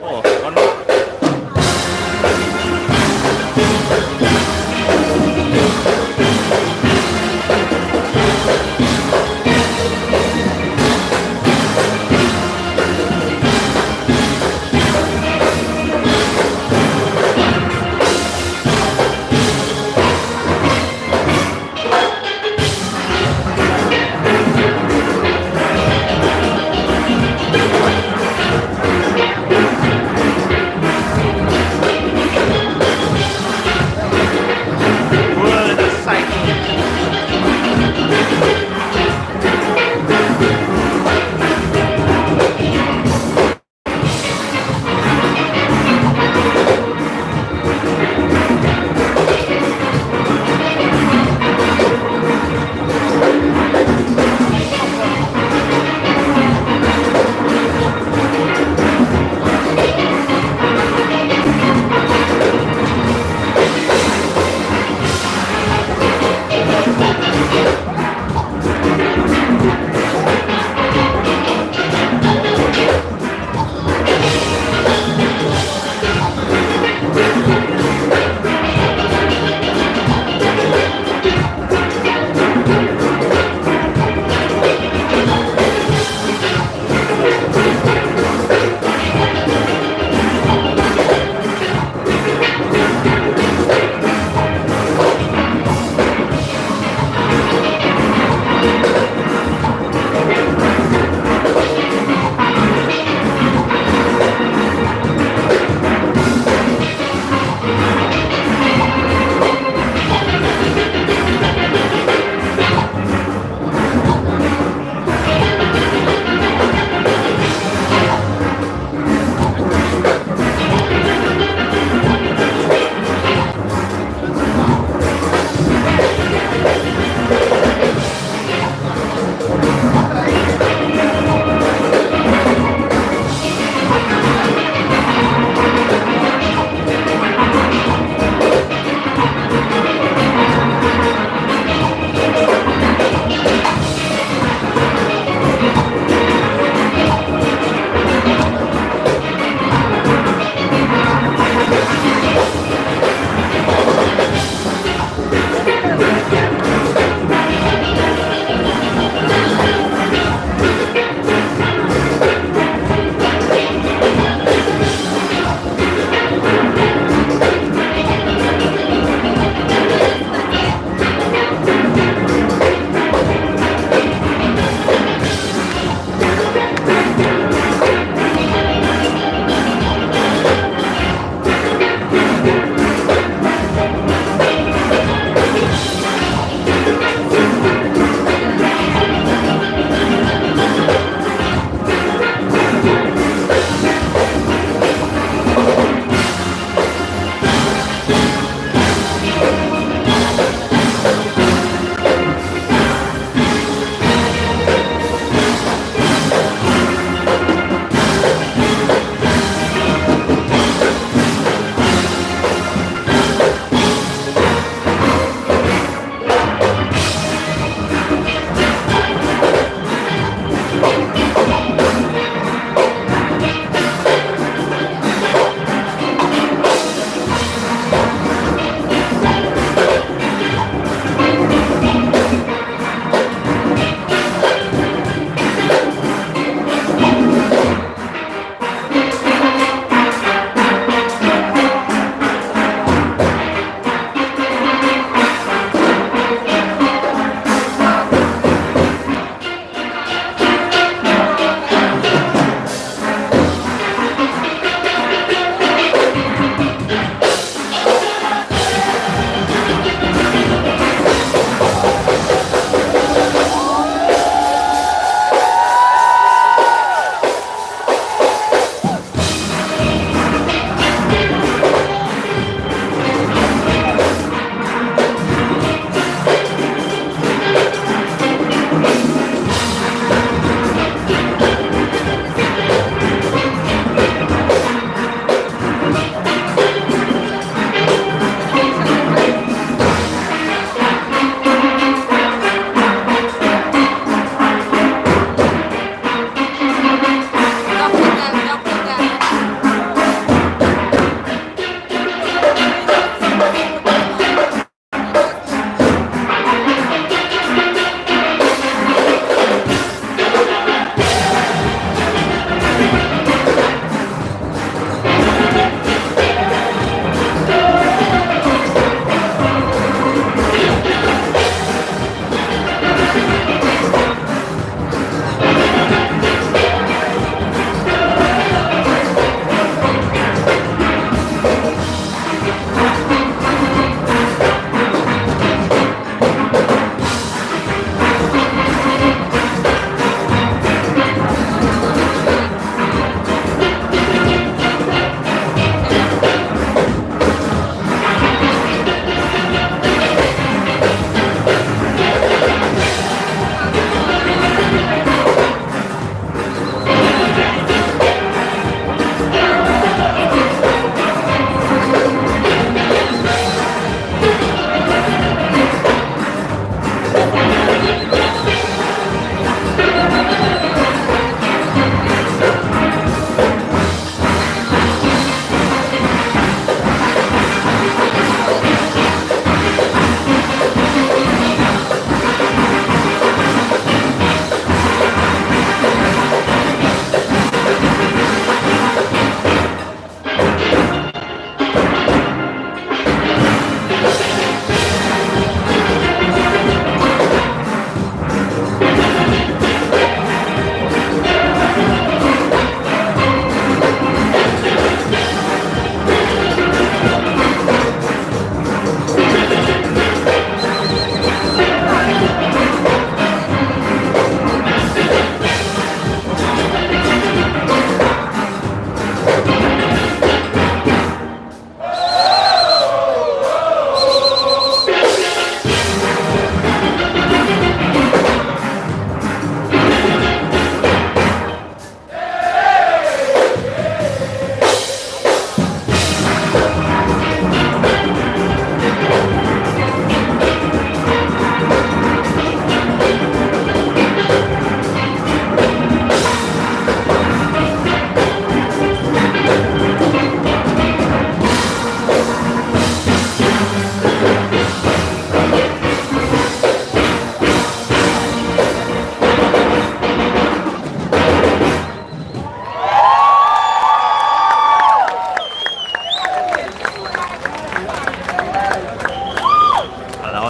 Oh, one more.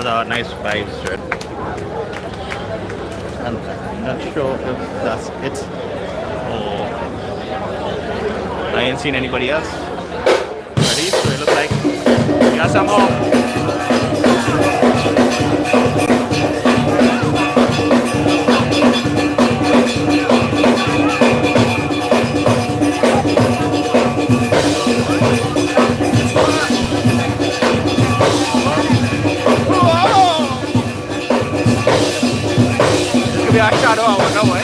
another nice vibes shirt. And I'm not sure if that's it. Oh, I ain't seen anybody else. Ready? So it looks like we got some more. Could be our shadow, I wonder why.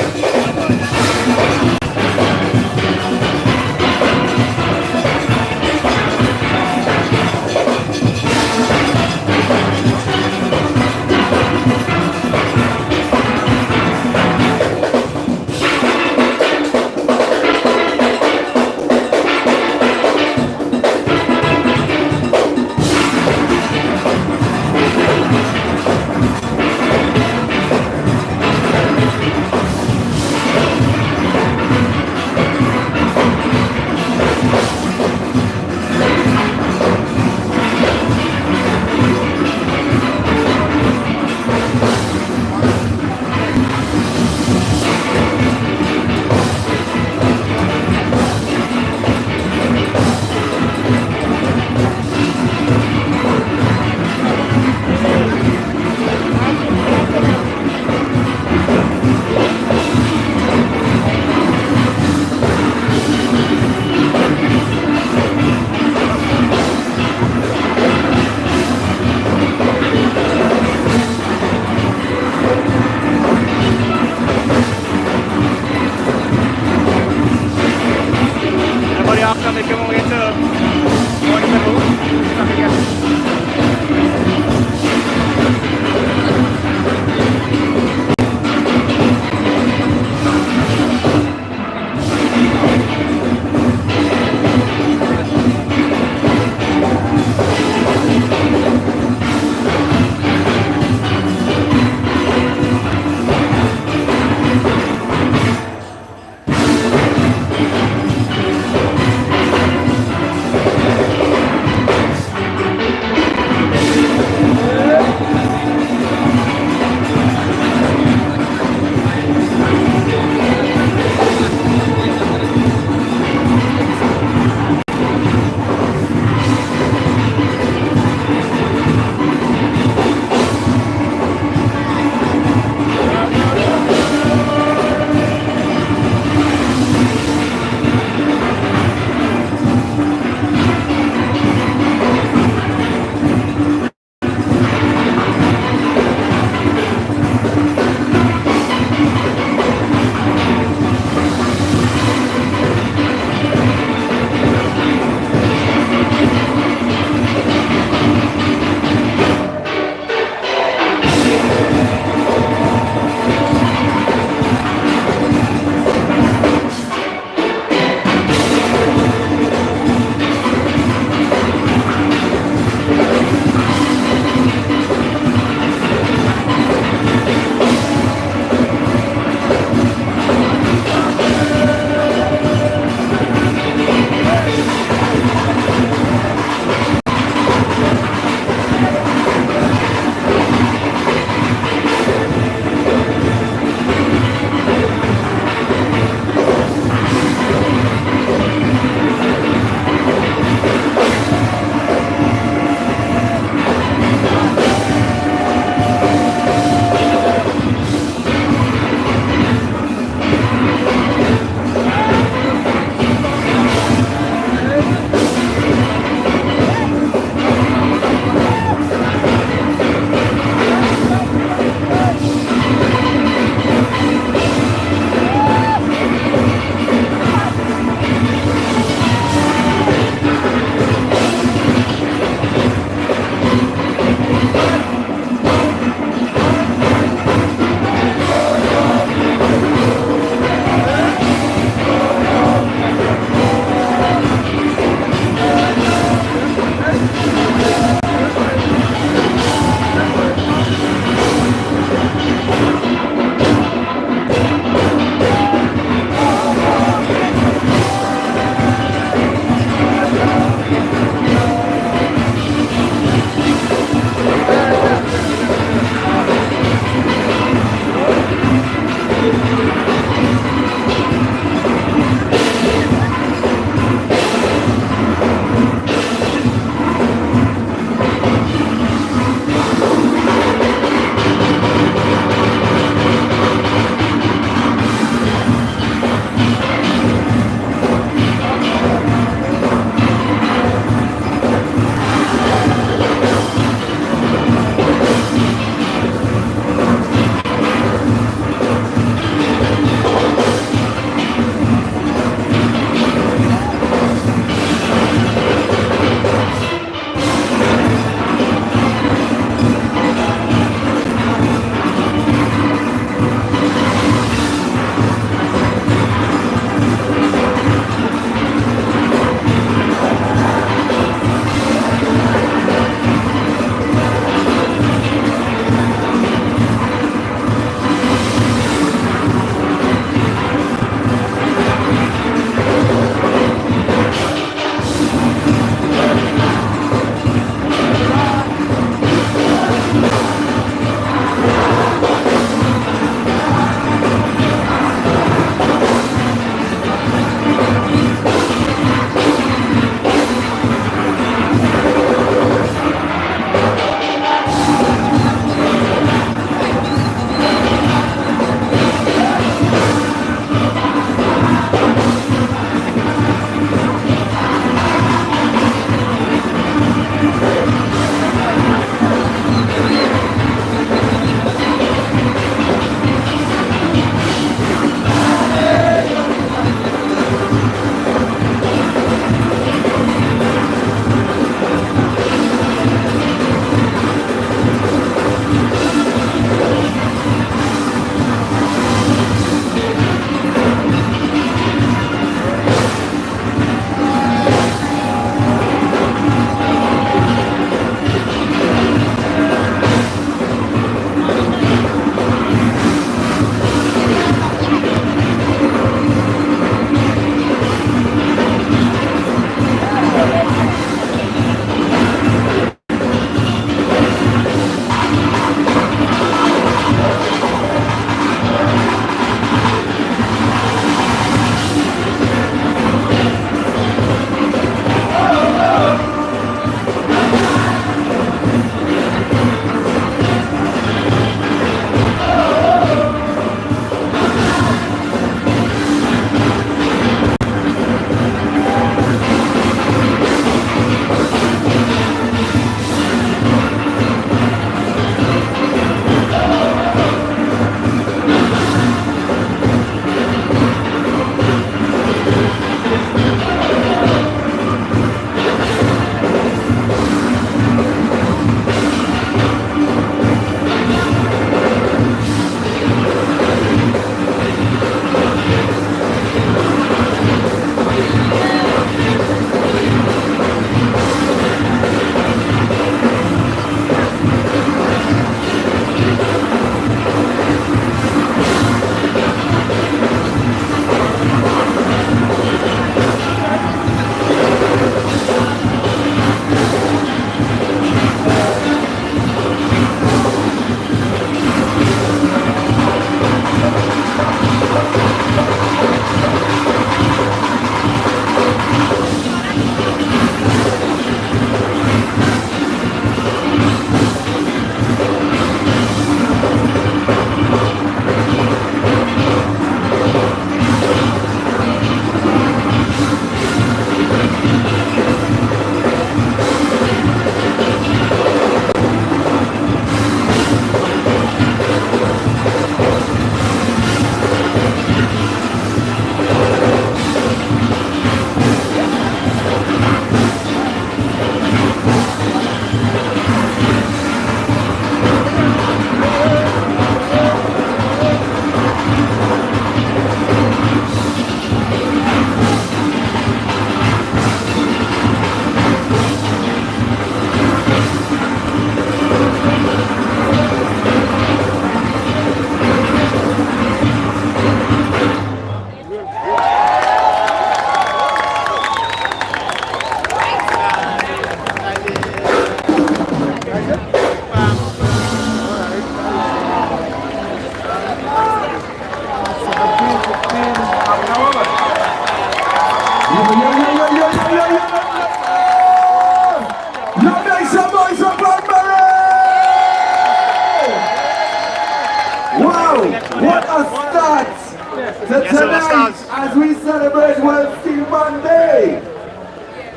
tonight as we celebrate World Steelpan Day.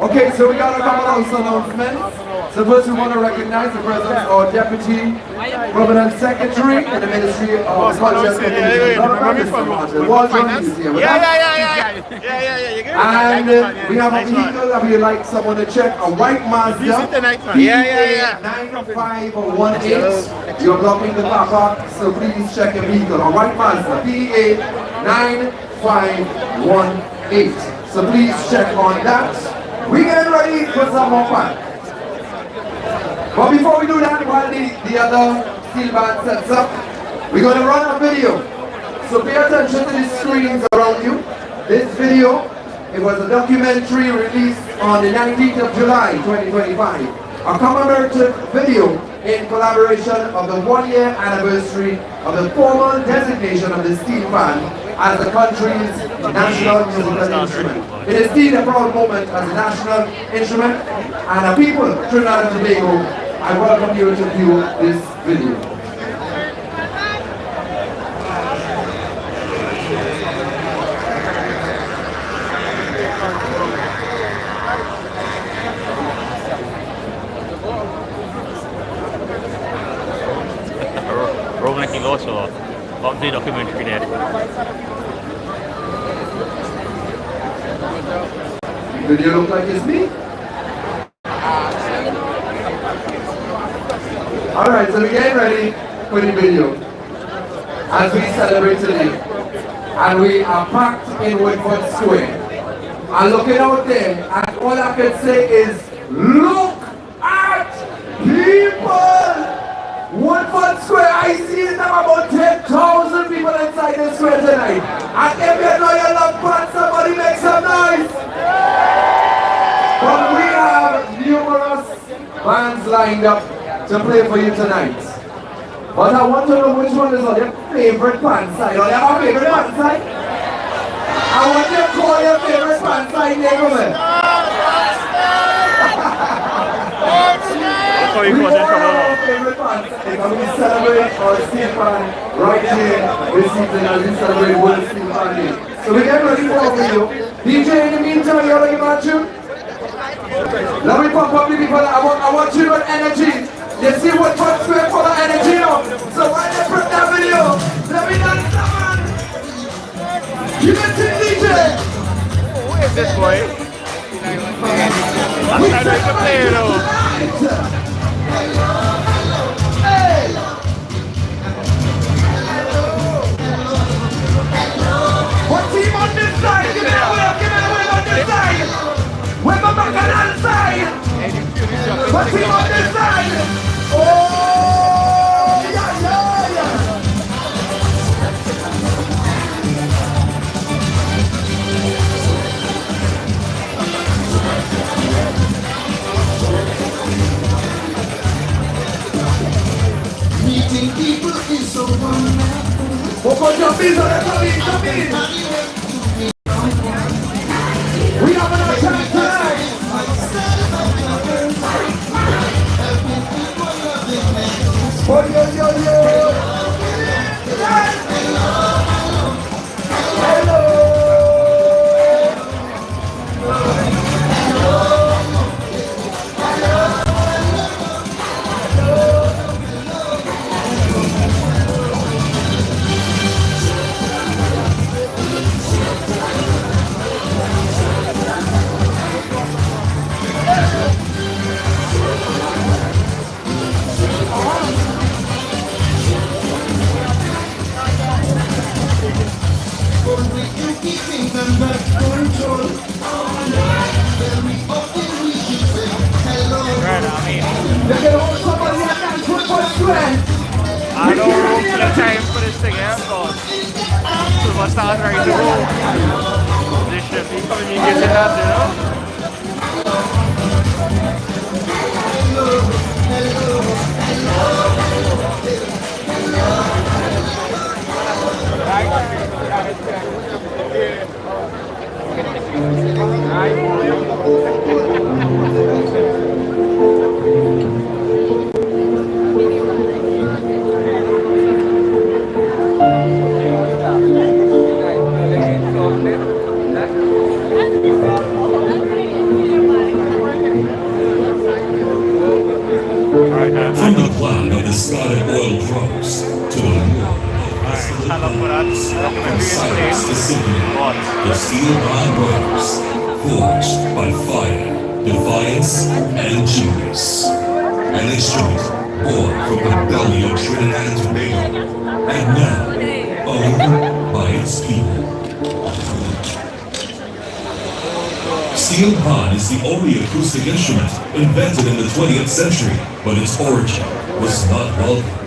Okay, so we got a couple of announcements. So first we want to recognize the presence of our Deputy Permanent Secretary in the Ministry of Culture and Community Development, Mr. Marshall Walton. He's here with us. And we have a vehicle that we like someone to check, a white Mazda PA9518. You're blocking the car park, so please check your vehicle. A white Mazda PA9518. So please check on that. We get ready for some more fun. But before we do that, while the other steel band sets up, we're going to run a video. So pay attention to the screens around you. This video, it was a documentary released on the 19th of July, 2025. A commemorative video in collaboration of the 1-year anniversary of the formal designation of the Steelpan as the country's national musical instrument. It is indeed a proud moment as a national instrument, and a people of Trinidad and Tobago, I welcome you to view this video. Rogan King also of the documentary there. Video look like it's me? Alright, so we get ready for the video as we celebrate today. And we are packed in Woodford Square. And looking out there, and all I can say is, look at people! Woodford Square, I see it now about 10,000 people inside the square tonight. And if you know you love fun, somebody make some noise! But we have numerous bands lined up to play for you tonight. But I want to know which one is on your favorite band side. Or you have a favorite band side? I want you to call your favorite band side name of it. We all have our favorite band side. And we celebrate our Steelpan right here this evening as we celebrate World Steelpan Day. So we get ready for our video. DJ, in the meantime, you already got you? Let me pump up the people. I want you with energy. You see what Woodford Square full of energy now. So why they put that video? Let me dance someone. You can sing DJ. Who is this boy? I'm trying to play it though. Hey. What team on this side? Give me a wave on this side. With my back on the side. What team on this side? Oh, yeah, yeah, yeah. Meeting people is so wonderful. Oh, jump in. We have enough time tonight. Oh, yo, yo, yo. Hello. I don't have time for this thing, yeah, because superstars right to go. They should be coming in getting that, you know? drums to the roar of silence the symphony. The Steelpan Brothers, forged by fire, defiance, and genius. An instrument born from the belly of Trinidad and Tobago, and now owned by its people. Steelpan is the only acoustic instrument invented in the 20th century, but its origin was not welcomed.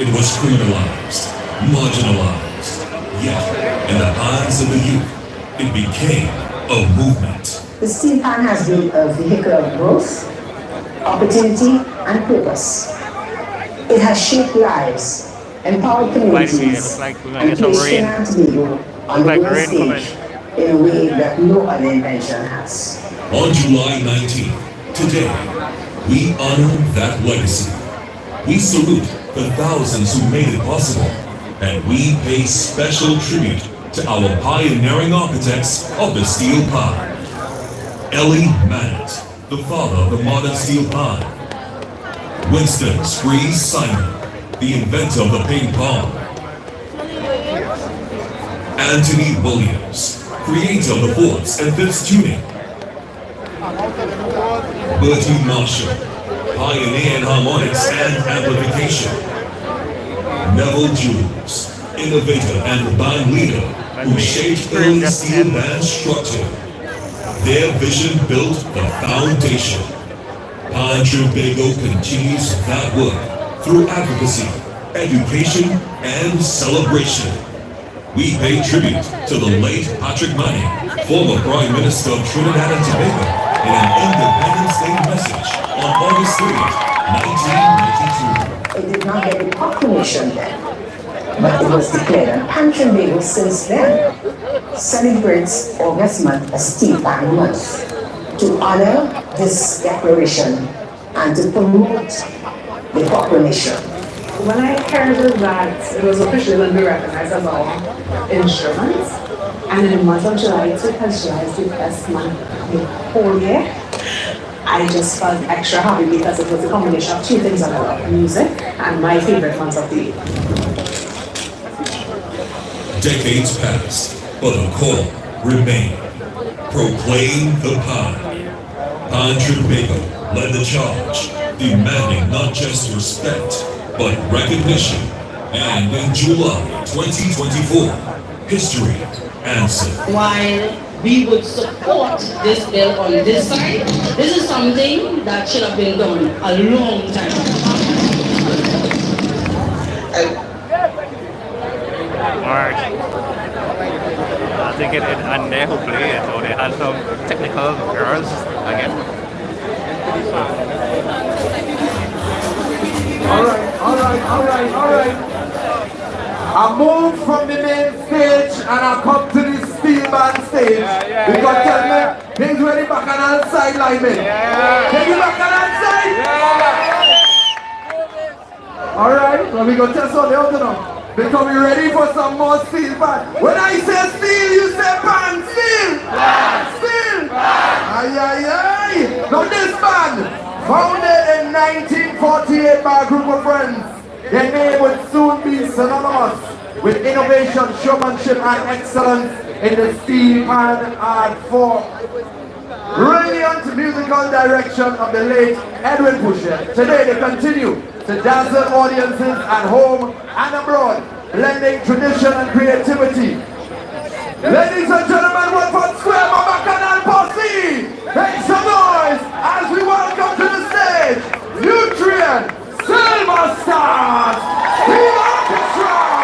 It was criminalized, marginalized, yet in the hands of the youth, it became a movement. The Steelpan has been a vehicle of growth, opportunity, and purpose. It has shaped lives, empowered communities, and placed Trinidad and Tobago on the world stage in a way that no other invention has. On July 19th, today, we honor that legacy. We salute the thousands who made it possible, and we pay special tribute to our pioneering architects of the Steelpan. Ellie Mannett, the father of the modern Steelpan. Winston Squeeze Simon, the inventor of the ping pong. Anthony Williams, creator of the fourths and fifths tuning. Bertie Marshall, pioneer in harmonics and amplification. Neville Jules, innovator and band leader who shaped early steel band structure. Their vision built the foundation. Trinbago continues that work through advocacy, education, and celebration. We pay tribute to the late Patrick Manning, former Prime Minister of Trinidad and Tobago, in an Independence Day message on August 3rd, 1992. It did not get the proclamation then, but it was declared, and Trinbago since then celebrates August month as Steelpan month to honor this declaration and to promote the proclamation. When I heard that it was officially going to be recognized as our instrument, and in the month of July, because July is the best month the whole year, I just felt extra happy because it was a combination of two things that I love, music and my favorite months of the year. Decades passed, but the call remained. Proclaim the Pan. Trinbago led the charge, demanding not just respect, but recognition. And in July 2024, history answered. While we would support this bill on this side, this is something that should have been done a long time Alright. I think it and they hopefully so they had some technical errors again. Alright. I move from the main stage and I come to the Steelpan stage. Because tell me, things ready back on outside like me. Take you back on outside? Alright, well we go test on the other now. Because we ready for some more Steelpan. When I say steel, you say pan. Steel! Steel! Aye. Now this band, founded in 1948 by a group of friends, their name would soon be synonymous with innovation, showmanship, and excellence in the Steelpan art form. Brilliant musical direction of the late Edwin Pusher. Today they continue to dazzle audiences at home and abroad, blending tradition and creativity. Ladies and gentlemen, Woodford Square, Mama Canal Posse! Make some noise as we welcome to the stage, Nutrient Silver Stars, the Orchestra!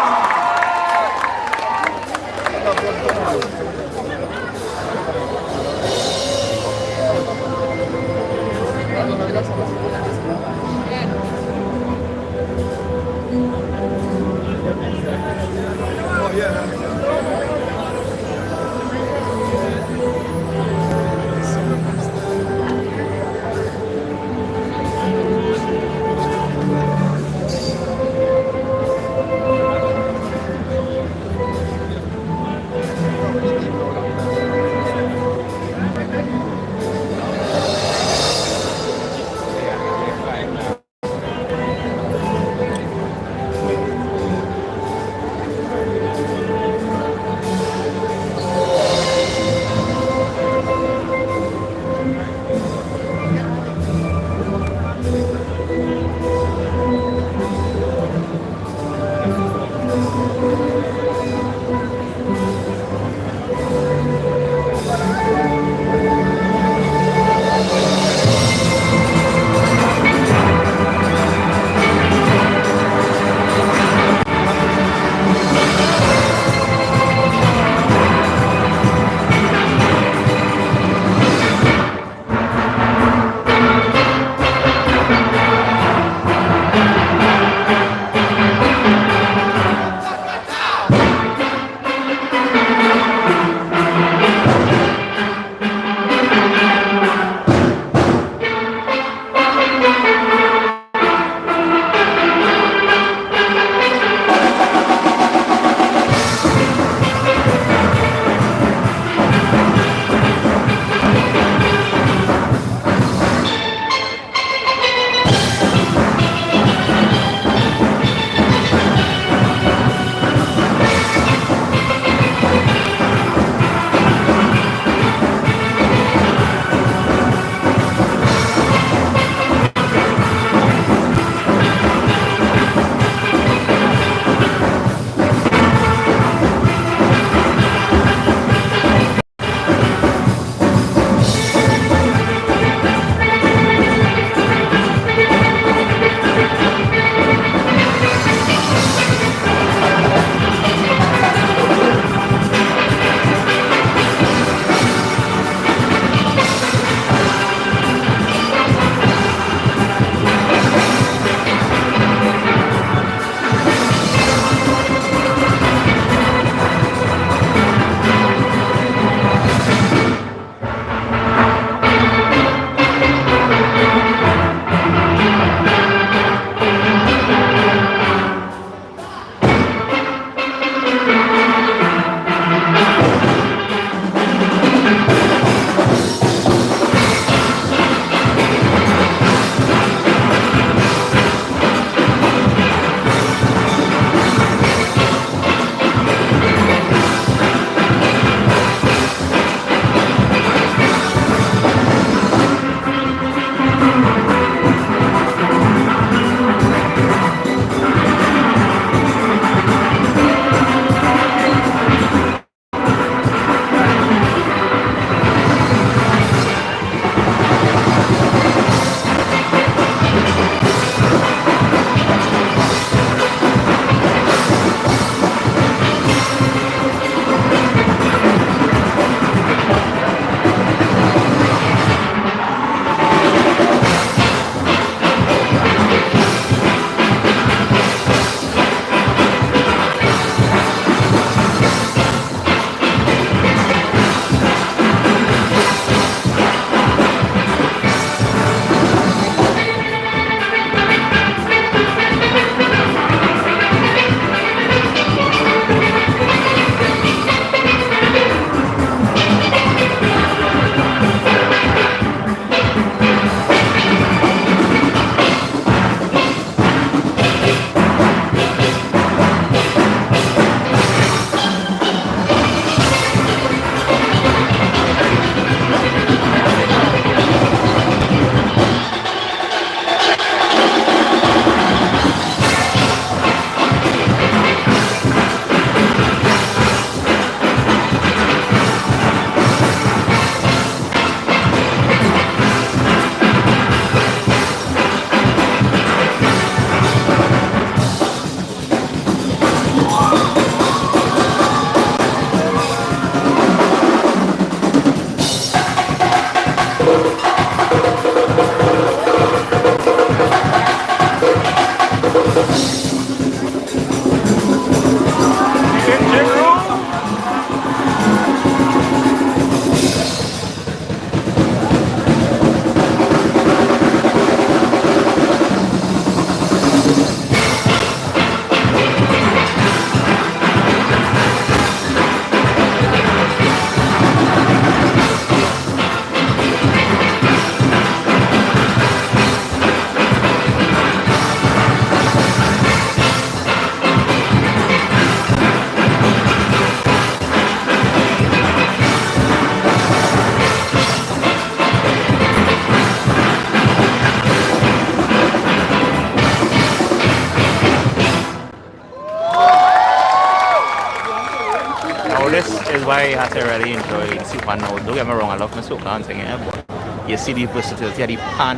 is why I had to really enjoy the Steelpan now. Don't get me wrong, I love my soca and thing, yeah, but you see the versatility of the pan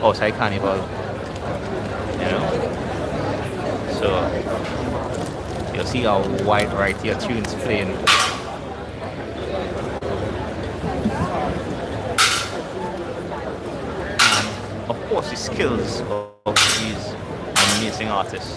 outside Carnival, you know. So you'll see how wide variety of tunes playing. And of course the skills of these amazing artists.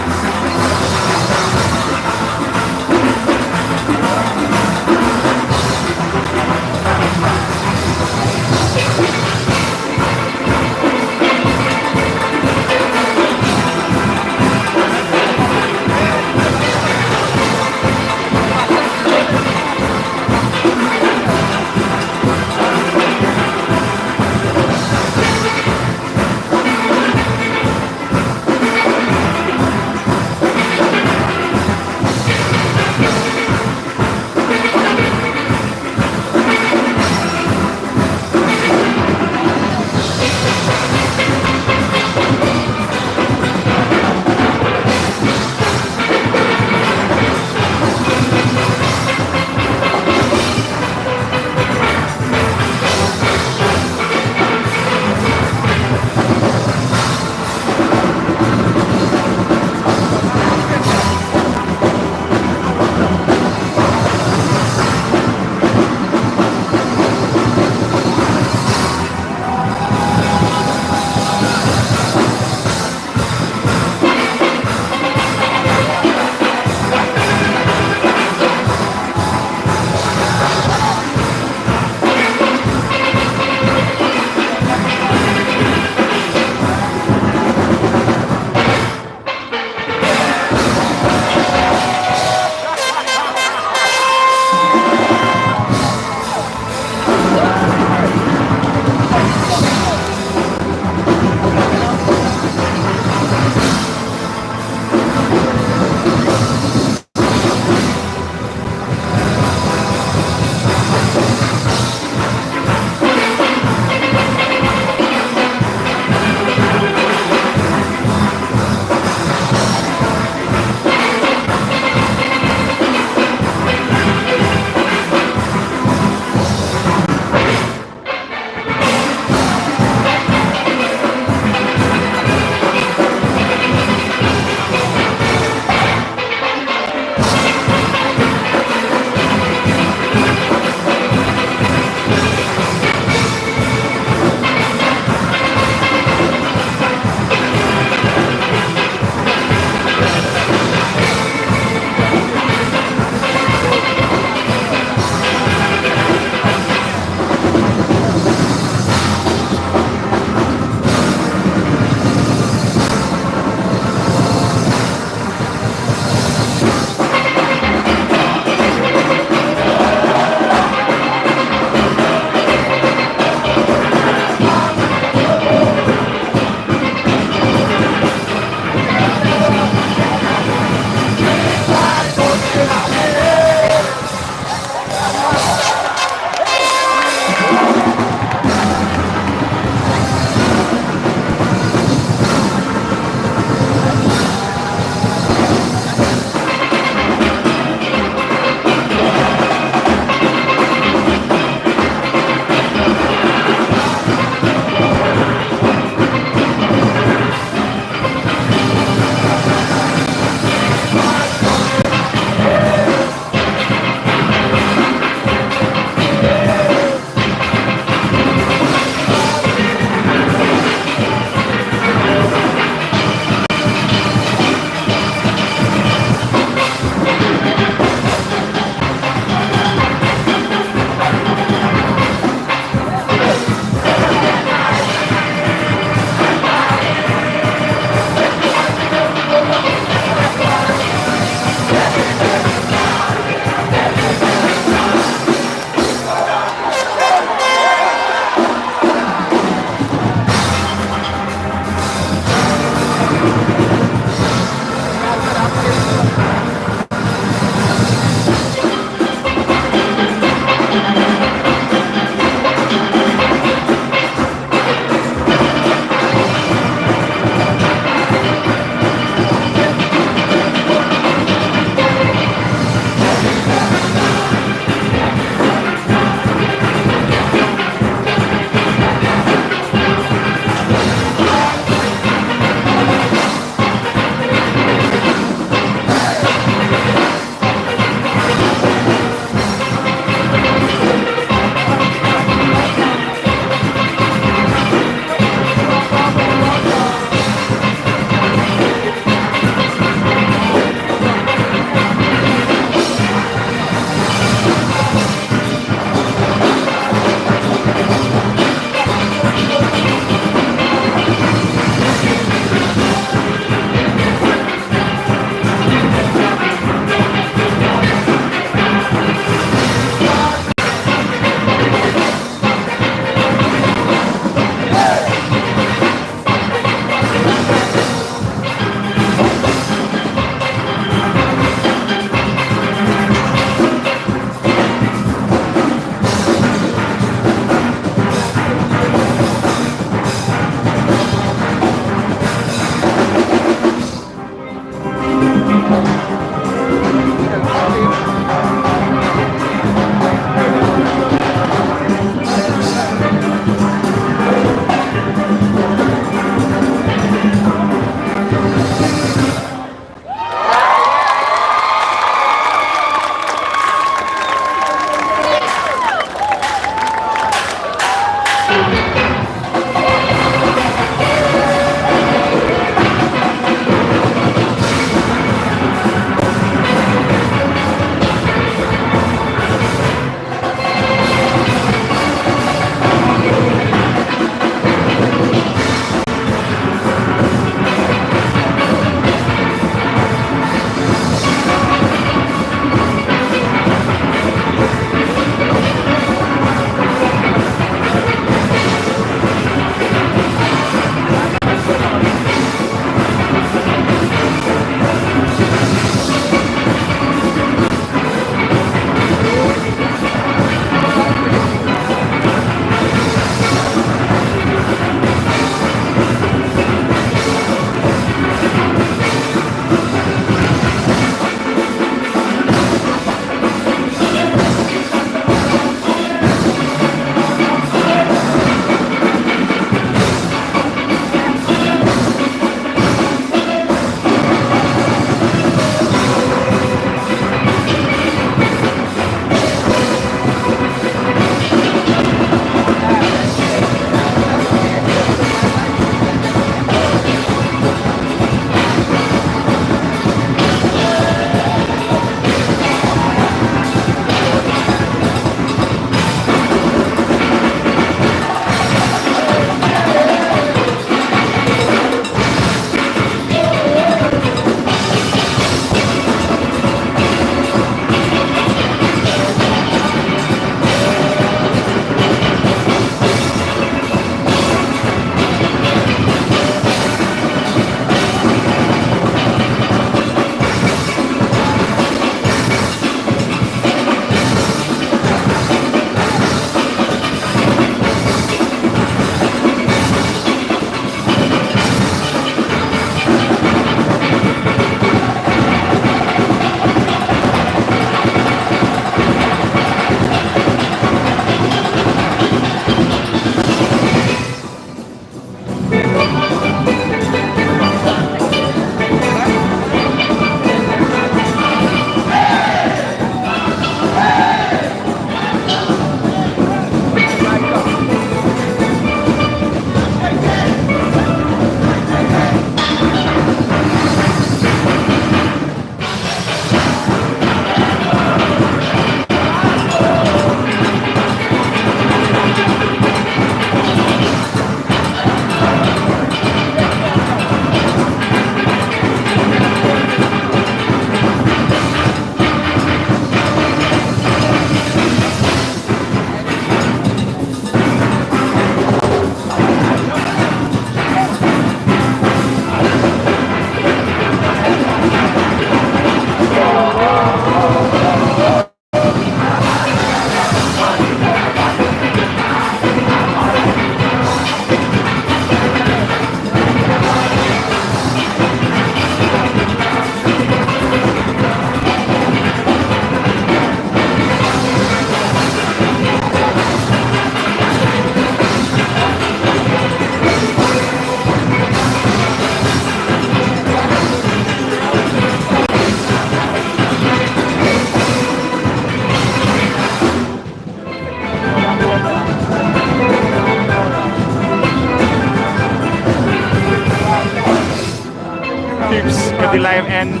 the live end,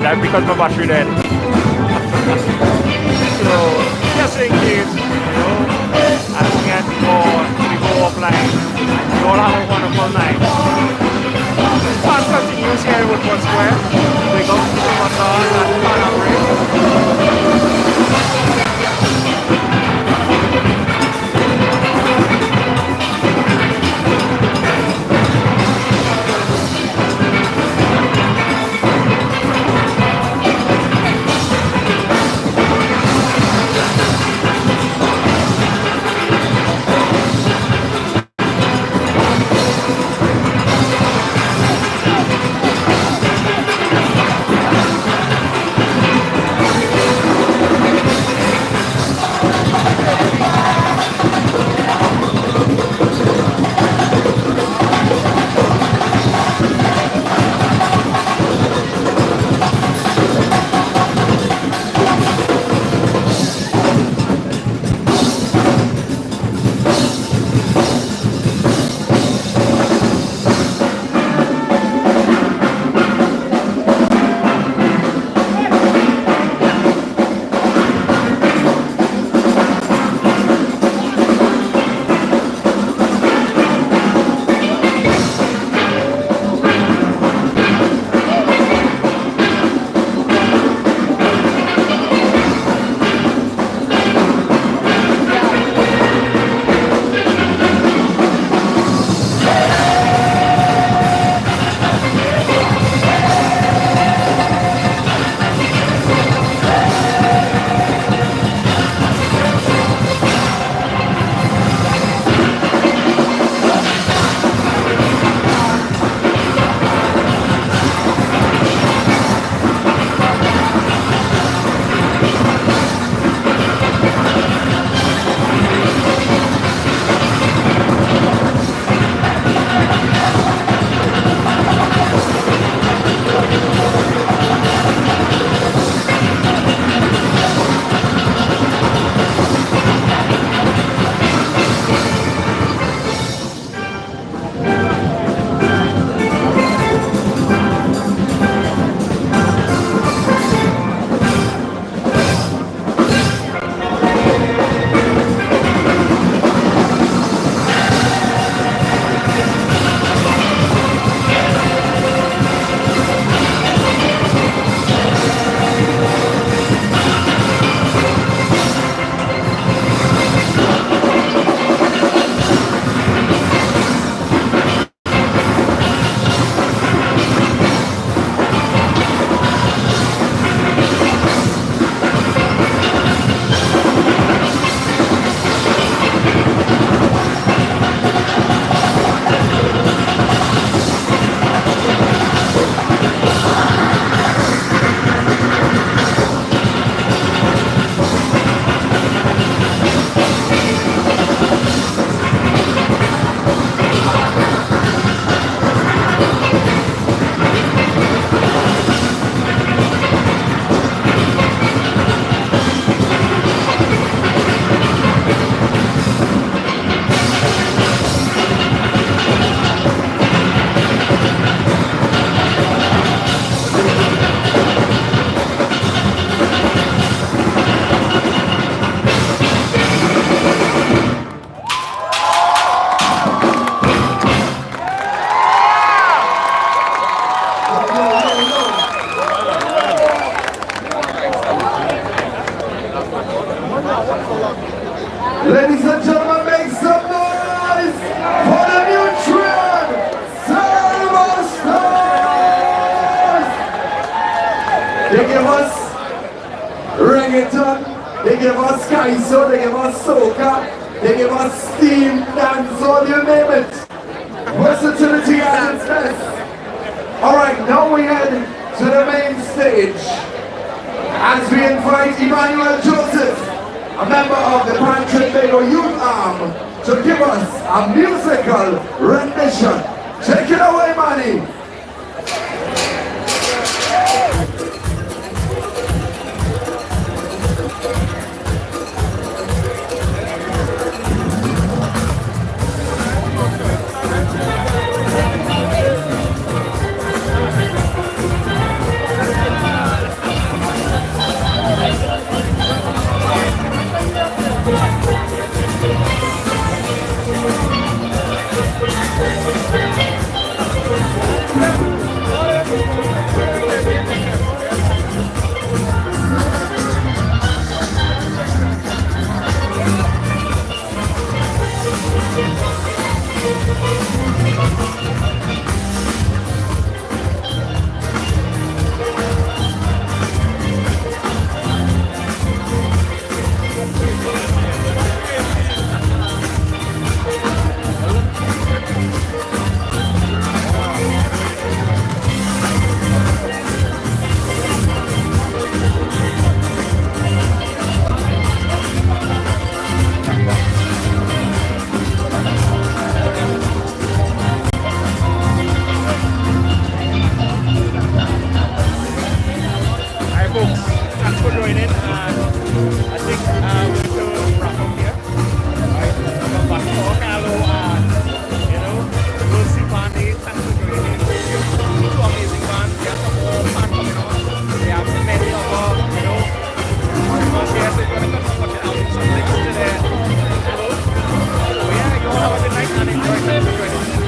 that because my battery dead. So just in case, I don't get bored, we go offline. You all have a wonderful night. Fun continues here in Woodford Square. We go to the Patron and Patron. Ladies and gentlemen, make some noise for the new trend, Silver Stars! They give us reggaeton, they give us kaiso, they give us soca, they give us steam, dancehall, you name it. Versatility at its best. Alright, now we head to the main stage as we invite Emmanuel Joseph, a member of the Trinbago Youth Arm, to give us a musical rendition. Take it away, Manny. I think we're going to wrap up here. Alright, come back for Carlo and, you know, we'll see Pandy. Thanks for joining in. Two amazing bands. We have some more fun coming on. We have many other, you know, because yes, we're going to come out with something to there. So yeah, you all have a good night and enjoy. Thanks for joining in.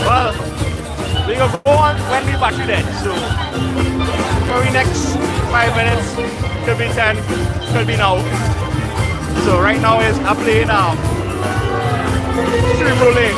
Well, we will go on when we battery dead, so probably next 5 minutes, could be 10, could be now. So right now is a plane stream rolling.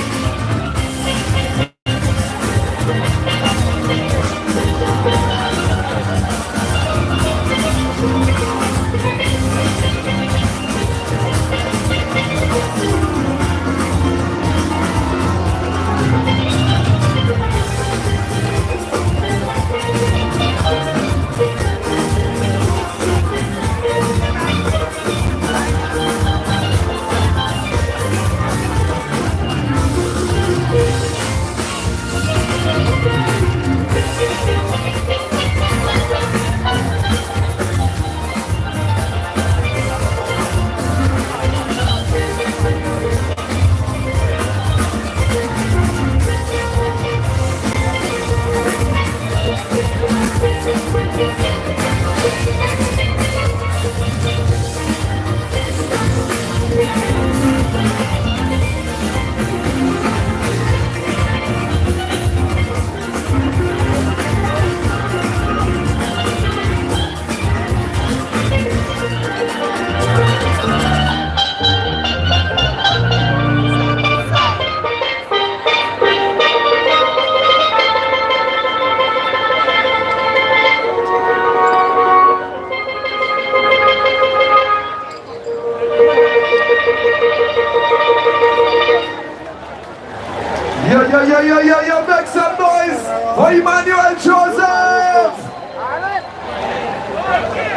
Yo, make some noise for Emmanuel Joseph!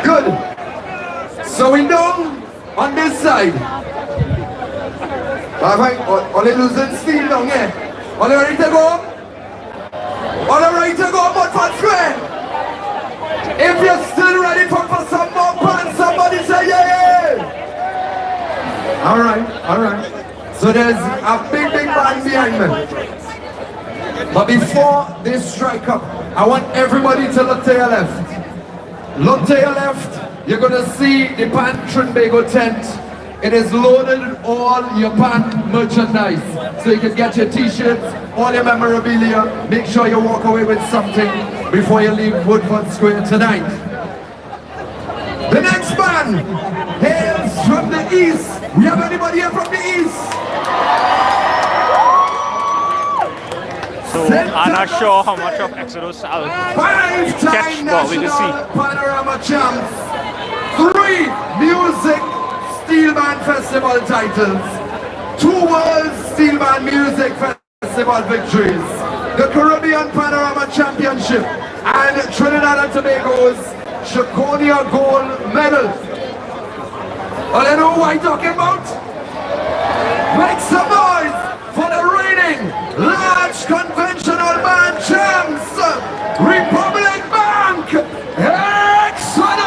Good. So we down on this side. Alright, only losing steam down here. Only ready to go? Only ready to go, Woodford Square? If you're still ready for some more pants, somebody say yeah! Alright. So there's a big band behind me. But before they strike up, I want everybody to look to your left. Look to your left, you're gonna see the Trinbago tent. It is loaded with all your pan merchandise. So you can get your t-shirts, all your memorabilia. Make sure you walk away with something before you leave Woodford Square tonight. The next band hails from the east. We have anybody here from the east? So I'm not sure how much of Exodus I'll catch, but we can see. Panorama champs, 3 music Steelpan Festival titles, 2 World Steelpan Music Festival victories, the Caribbean Panorama Championship, and Trinidad and Tobago's SHAQ Gold Medal. All you know who I'm talking about? Make some noise for the reigning large conventional band champs, Republic Bank, Exodus!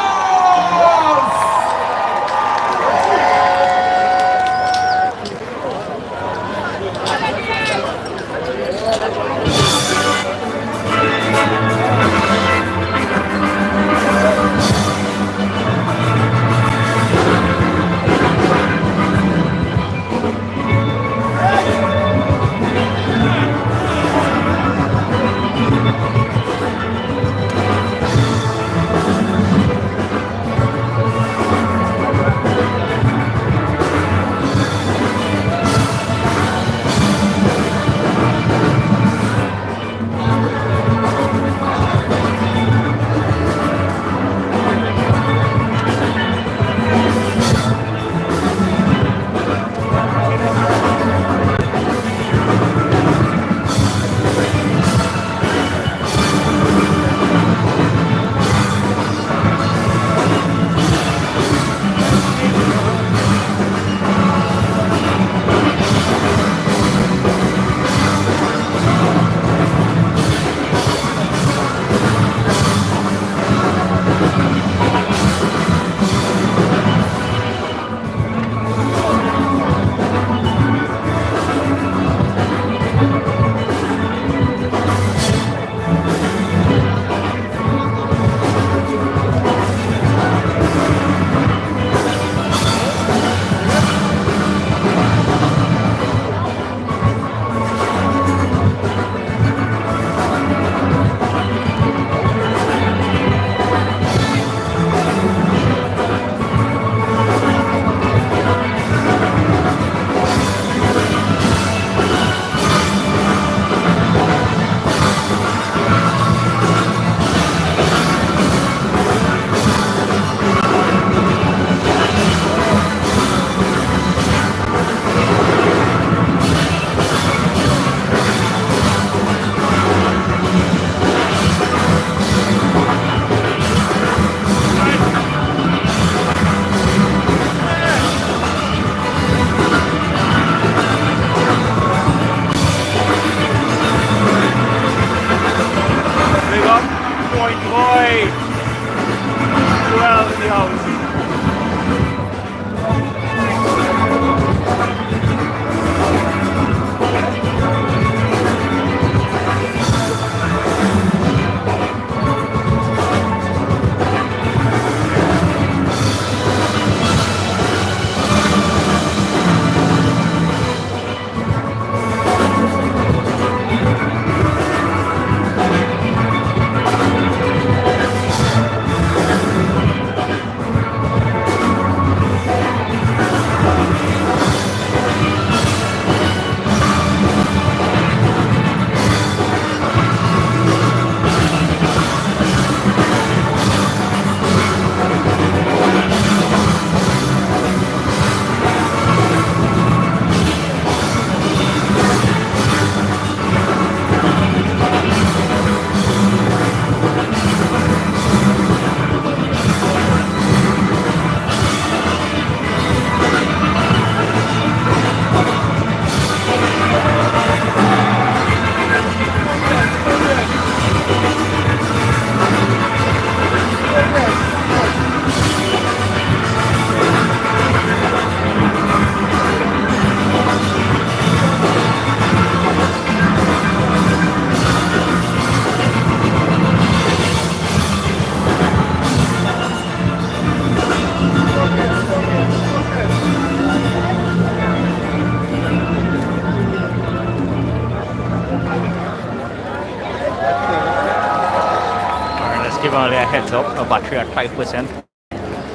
only a heads up, a battery at 5%.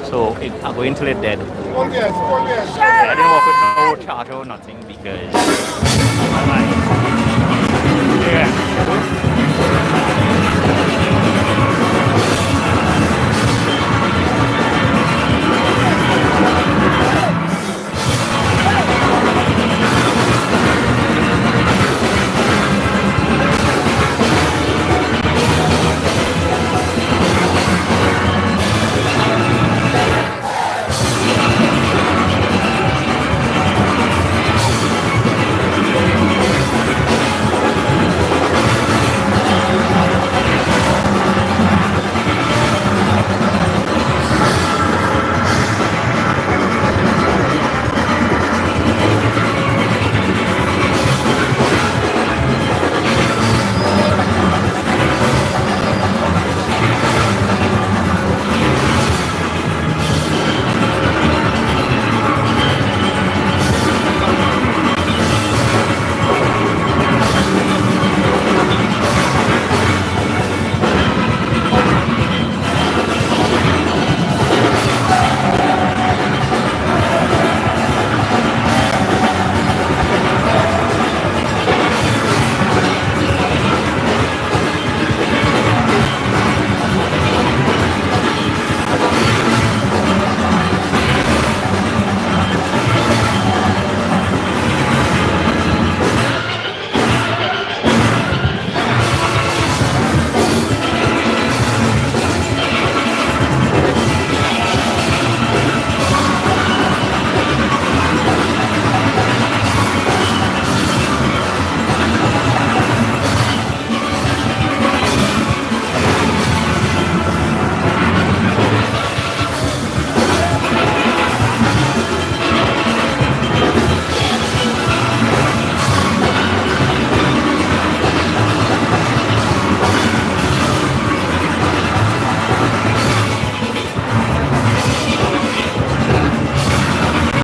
So it are going till it dead. Yeah, I didn't work with no charger or nothing because yeah.